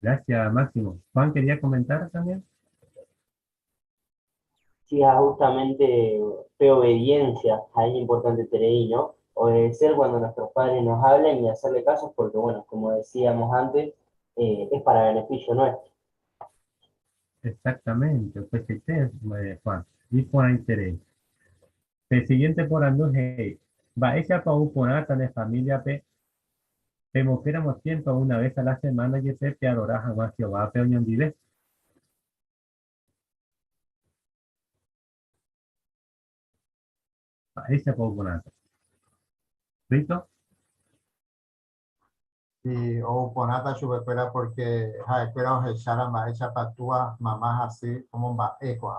Gracias, Máximo. Juan, ¿quería comentar también? Sí, justamente de obediencia, ahí es importante tener ahí, ¿no? Obedecer cuando nuestros padres nos hablan y hacerle caso, porque bueno, como decíamos antes, es para beneficio nuestro. Exactamente, Juan. Y Juan interés. El siguiente por anduje, va esa pa uponata de familia pe, como queramos tiempo una vez a la semana y te adoras a más Jehová pe oñón vive. Va esa pa uponata. ¿Listo? Sí, o ponata chupepera porque espera o hechara más hecha patua mamás así como va eco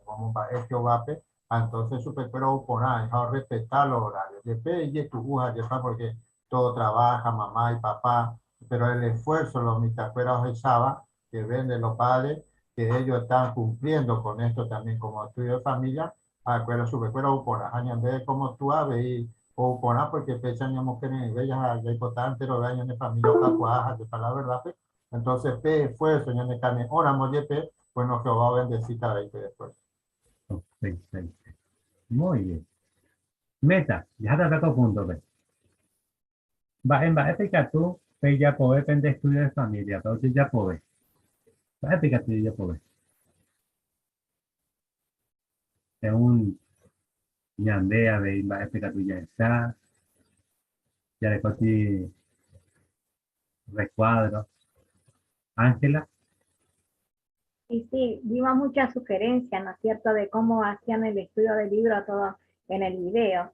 como va eco vape entonces chupepera o ponar a respetar los horarios después y tu uja ya porque todo trabaja mamá y papá pero el esfuerzo los mitacueras o echaba que ven de los padres que ellos están cumpliendo con esto también como estudio de familia acuerdo chupepera o ponar añadir como tú aves y o poner porque pensamos que en bellas hay importante lo dañan de familia capuajas de la verdad entonces pe fue señor de carne oramos de pe pues nos Jehová bendecita ahí después. Muy bien. Meta, ya te saco punto pe. Va en va tú pe ya poder pende estudio de familia pero tú ya poder. Va tú ya poder. Es un ñandea de va tú ya está. Ya le coti recuadro. Ángela. Y sí, vimos muchas sugerencias, ¿no es cierto?, de cómo hacían el estudio del libro todo en el video.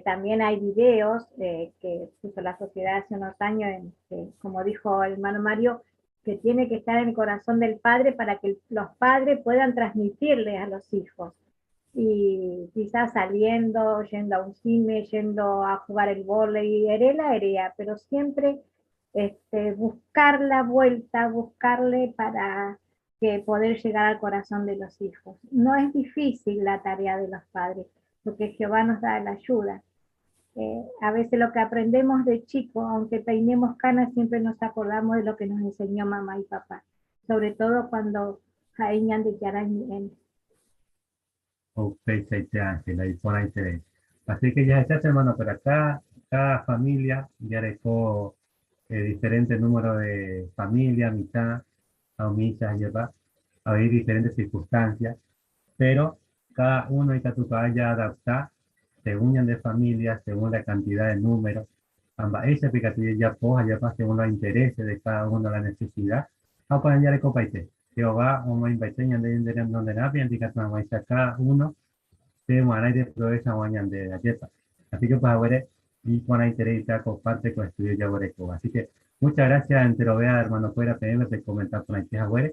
También hay videos que puso la sociedad hace unos años, como dijo el hermano Mario, que tiene que estar en el corazón del padre para que los padres puedan transmitirle a los hijos. Y quizás saliendo, yendo a un cine, yendo a jugar el vóley, herea, pero siempre buscar la vuelta, buscarle para que poder llegar al corazón de los hijos. No es difícil la tarea de los padres, porque Jehová nos da la ayuda. A veces lo que aprendemos de chico, aunque peinemos canas, siempre nos acordamos de lo que nos enseñó mamá y papá, sobre todo cuando jaeñan de Yaran. Ángela, y por ahí te. Así que ya está, hermano, pero acá cada familia ya dejó diferente número de familia, mitad, a millas, lleva, a ver diferentes circunstancias, pero cada uno y cada ya adaptar según de familia, según la cantidad de números, ambas esa aplicación ya poja, ya para según los intereses de cada uno, la necesidad, a para ya le copaite. Jehová o me invite en donde napi indica cada uno te muara y de provecha mañana de galleta. Así que pues ahora y cuando hay interés ya comparte con estudio ya Boreco. Así que muchas gracias en vea hermano fuera PM de comentar con aquí ahora.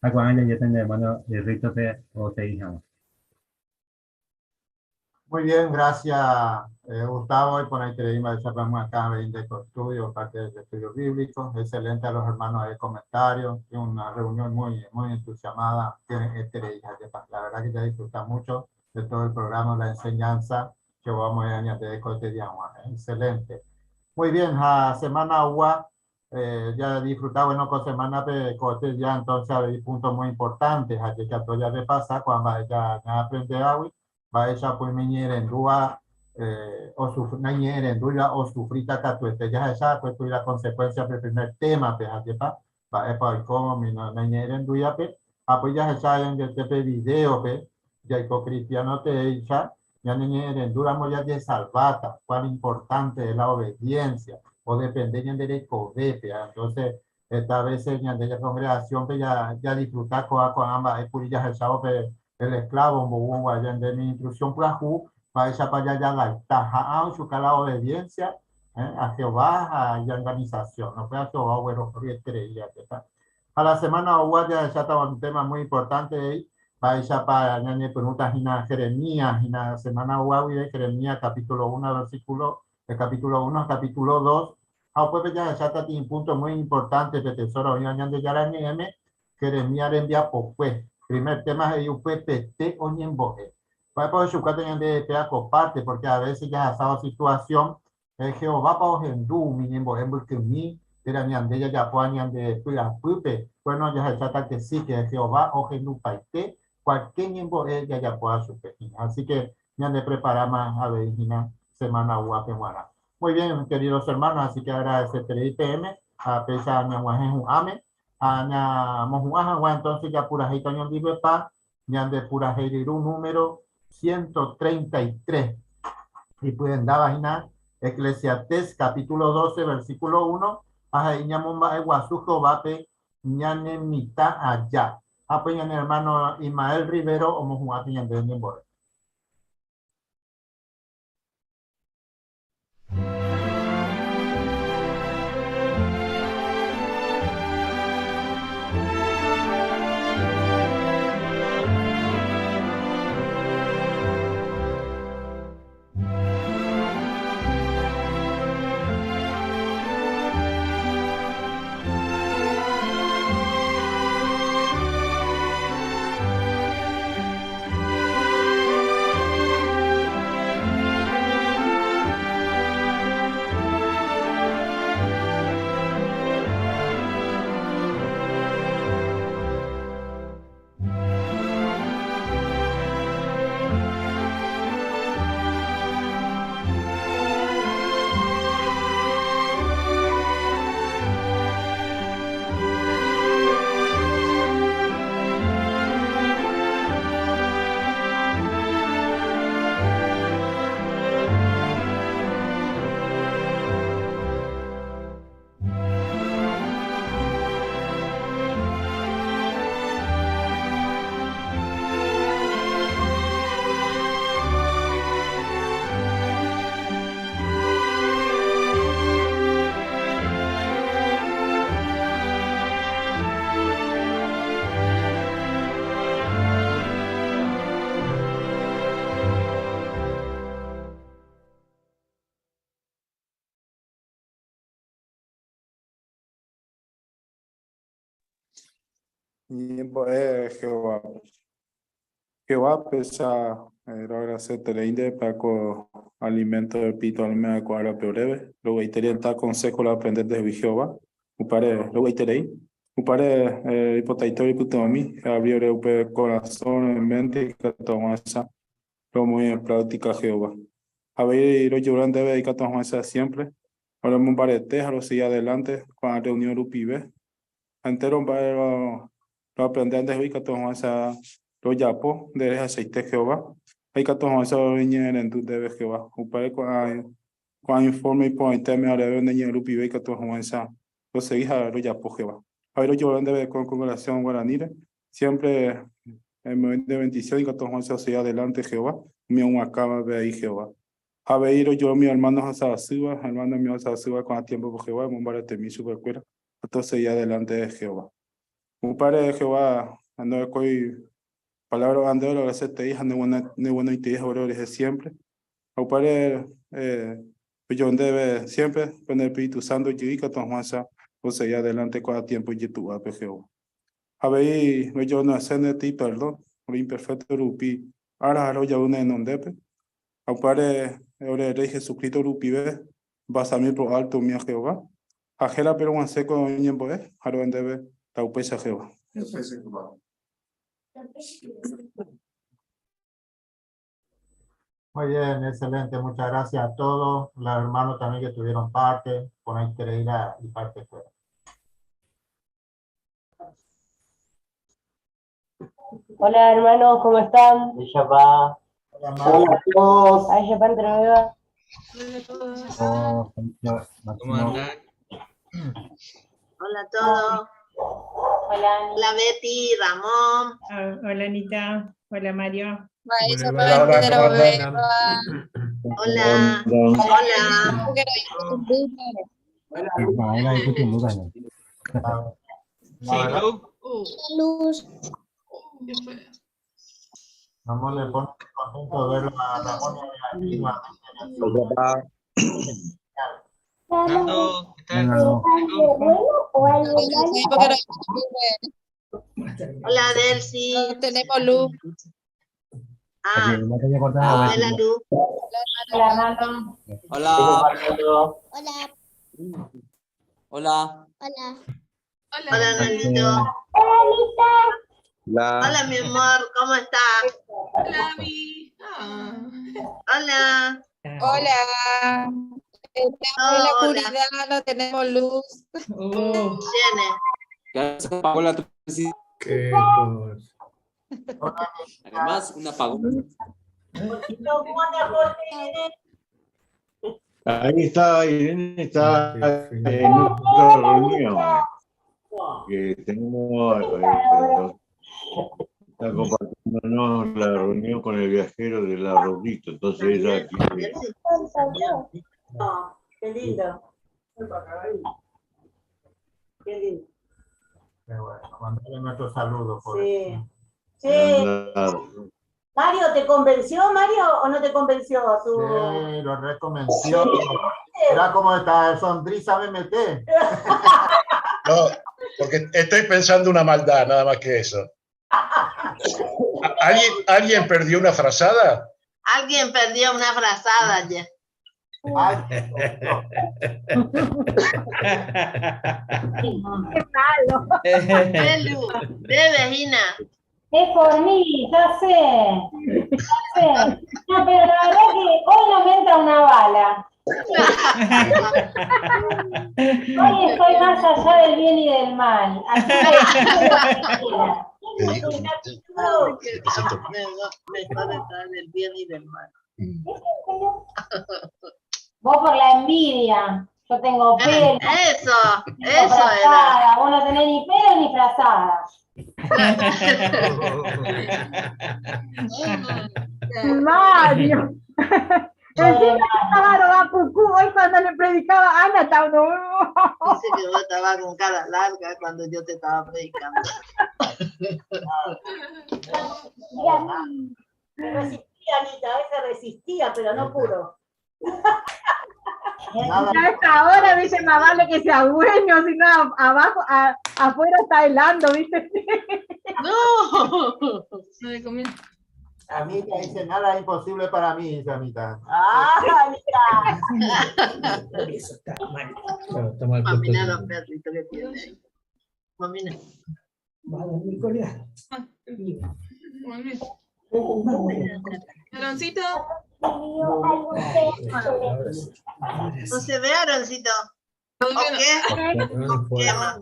A cuando ya tenga hermano de rito o te dijamos. Muy bien, gracias Gustavo, y por ahí tenemos acá de estudio, parte del estudio bíblico. Excelente a los hermanos de comentarios, es una reunión muy entusiasmada. La verdad que ya disfrutan mucho de todo el programa, la enseñanza que vamos a añadir cotidiano. Excelente. Muy bien, a semana UA, ya disfrutado bueno con semana de cotidiano, entonces hay puntos muy importantes, aquí que a todos ya de pasar, cuando ya aprende agua. Va ella pues meñera en dua o sufrir en dua o sufrita catuete ya esa pues la consecuencia del primer tema pues aquí va para como meñera en dua pe apoya esa en este video pe ya eco cristiano te ella ya meñera en dua moya de salvata cuán importante es la obediencia o depende de eco pe entonces esta vez en la congregación pe ya disfrutar con ambas purilla esa pe el esclavo Mbogo de mi instrucción para para esa para allá la taja su la obediencia a Jehová a la organización no fue a Jehová bueno a la semana ya estaba un tema muy importante para esa para ñañe preguntas en Jeremías en la semana de Jeremías capítulo 1 versículo del capítulo 1 al capítulo 2 pues ya está un punto muy importante de tesoro de Yaranieme Jeremías le envía por pues primer tema es un PPT o ñemboje. Para poder buscar de pea comparte, porque a veces ya ha estado situación, Jehová para ojendu, mi ñemboje, porque mi, era ñande ya puañan de pura pupe, bueno, ya se trata que sí, que Jehová ojendu paite, cualquier ñemboje ya pueda superar. Así que ñande preparamos a ver, semana guapeguara. Muy bien, queridos hermanos, así que agradece TIPM, a pesar de un amén. Entonces ya pura gente en vive pa de pura un número 133 y pueden dar vagina Eclesiastés capítulo 12 versículo 1 a ñamomba guasujo vape ñane mitad allá apoyan hermano Ismael Rivero o mojuati ñande ñembore. Y Jehová. Jehová pesa agradecer teleinde para con alimento del pito al me acuara breve. Luego itería está consejo la aprender de Jehová. Upare luego iterei. Upare hipotaitorio putomi. Abrió el corazón, mente que toma esa. Lo muy en práctica Jehová. A ver, lo lloran debe que toma esa siempre. Ahora me parece a los días adelante con la reunión UPIB. Antero para lo aprender de hoy que toma esa lo yapo de aceite Jehová. Hay que tomar eso en tu debe Jehová. Upare con informe y por tema ahora de niño lupi que tomar esa lo seguís a lo yapo Jehová. A ver yo debe con congregación guaranire siempre el momento de bendición y que todos vamos a seguir adelante, Jehová. Mi acaba de ahí, Jehová. Javeiro, yo, mi hermano Hasasuba, hermano mío Hasasuba, con el tiempo por Jehová, un bar de mi supercuera. Entonces, ya adelante de Jehová. Un padre de Jehová, ando con palabra ando lo que te hija, no bueno y te hija, oro desde siempre. Un padre, yo debe siempre, con el Espíritu Santo, yo y que todos vamos a seguir adelante con el tiempo y tu ape Jehová. Javeiro, yo no sé de ti, perdón, por imperfecto rupi. Ahora, ya una en donde, aunque el Rey Jesucristo rupibe, vas a mí por alto, mi Jehová. Ajela, pero un seco en poder, ahora en debe, la upesa Jehová. Muy bien, excelente. Muchas gracias a todos los hermanos también que tuvieron parte, con interés y parte fuera. Hola hermanos, ¿cómo están? Ella va. Hola a todos. Ahí ya va entre nueva. ¿Cómo andan? Hola a todos. Hola, Hola Betty, Ramón. Hola Anita, hola Mario. Hola. Luz. Vamos, le pone contento ver a Ramón y a Nando, ¿qué tal? Hola Delcy. No tenemos luz. Ah, hola Luz. Hola, Nando. Hola. Hola. Hola Nandito. Hola mi amor, ¿cómo estás? Hola, Mi. Hola. Hola. Estamos en la oscuridad, no tenemos luz. Tiene. Ya se apagó la electricidad. Qué Además, un apagón. Ahí está, Irene está en otra reunión que tenemos, está compartiéndonos la reunión con el viajero de la Rodito, entonces ella quiere... Qué lindo. Qué lindo. Qué bueno, mandarle nuestro saludo. Por Sí. eso. Sí. Mario, ¿te convenció Mario o no te convenció? Sí, lo reconvenció. Mira cómo está, sonrisa MMT. No, porque estoy pensando una maldad, nada más que eso. ¿Alguien perdió una frazada? Alguien perdió una frazada ayer. Qué malo. Belu, bebe, Gina. Es por mí, ya sé. No, pero la verdad que hoy no me entra una bala. Hoy estoy más allá del bien y del mal. Así Me está detrás del bien y del mal. vos por la envidia. Yo tengo pelo. Eso frazada. era. Vos no tenés ni pelo ni frazada. Mario. Encima estaba a Cucú hoy cuando le predicaba a Ana. Dice que vos estabas con cara larga cuando yo te estaba predicando. Me resistía, Anita, a veces resistía, pero no pudo. A esta hora, viste, más vale que sea bueno, si no, abajo, afuera está helando, viste. No. Amita dice, nada es imposible para mí, dice Amita. ¡Ah, Amita! Eso está mal. Mamina los perritos que tiene ahí. Mamina. Aaroncito. No se ve, Aaroncito. ¿O qué?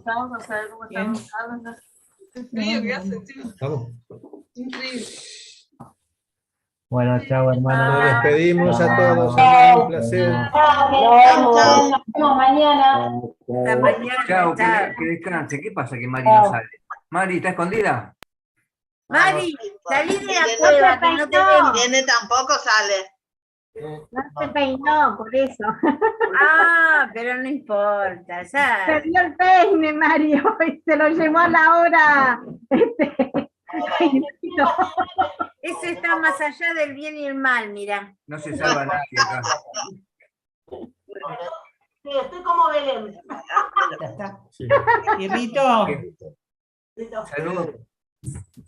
Vamos a ver cómo estamos. Qué frío que hace, tío. Increíble. Bueno, chao, hermano. Nos despedimos a todos, hermano, un placer. Nos vemos mañana. Hasta mañana. Chao, que descanse. ¿Qué pasa que Mari no sale? Mari, ¿está escondida? Mari, salí de la cueva, que no te ven. Nene tampoco sale. No se peinó, por eso. Ah, pero no importa, ya. Perdió el peine, Mario, y se lo llevó a la hora. Eso está más allá del bien y el mal, mira. No se salva nadie acá. Sí, estoy como Belén. Perrito. Saludos.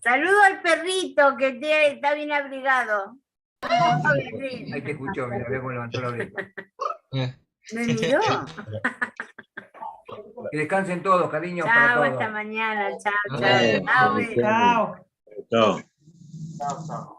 Saludo al perrito que está bien abrigado. Ahí te escuchó, mira, ve cómo levantó la oreja. ¿Me miró? Que descansen todos, cariños para Chao, todos. hasta mañana. Chao, Chao. chao. Chao. Chao. Chao, chao.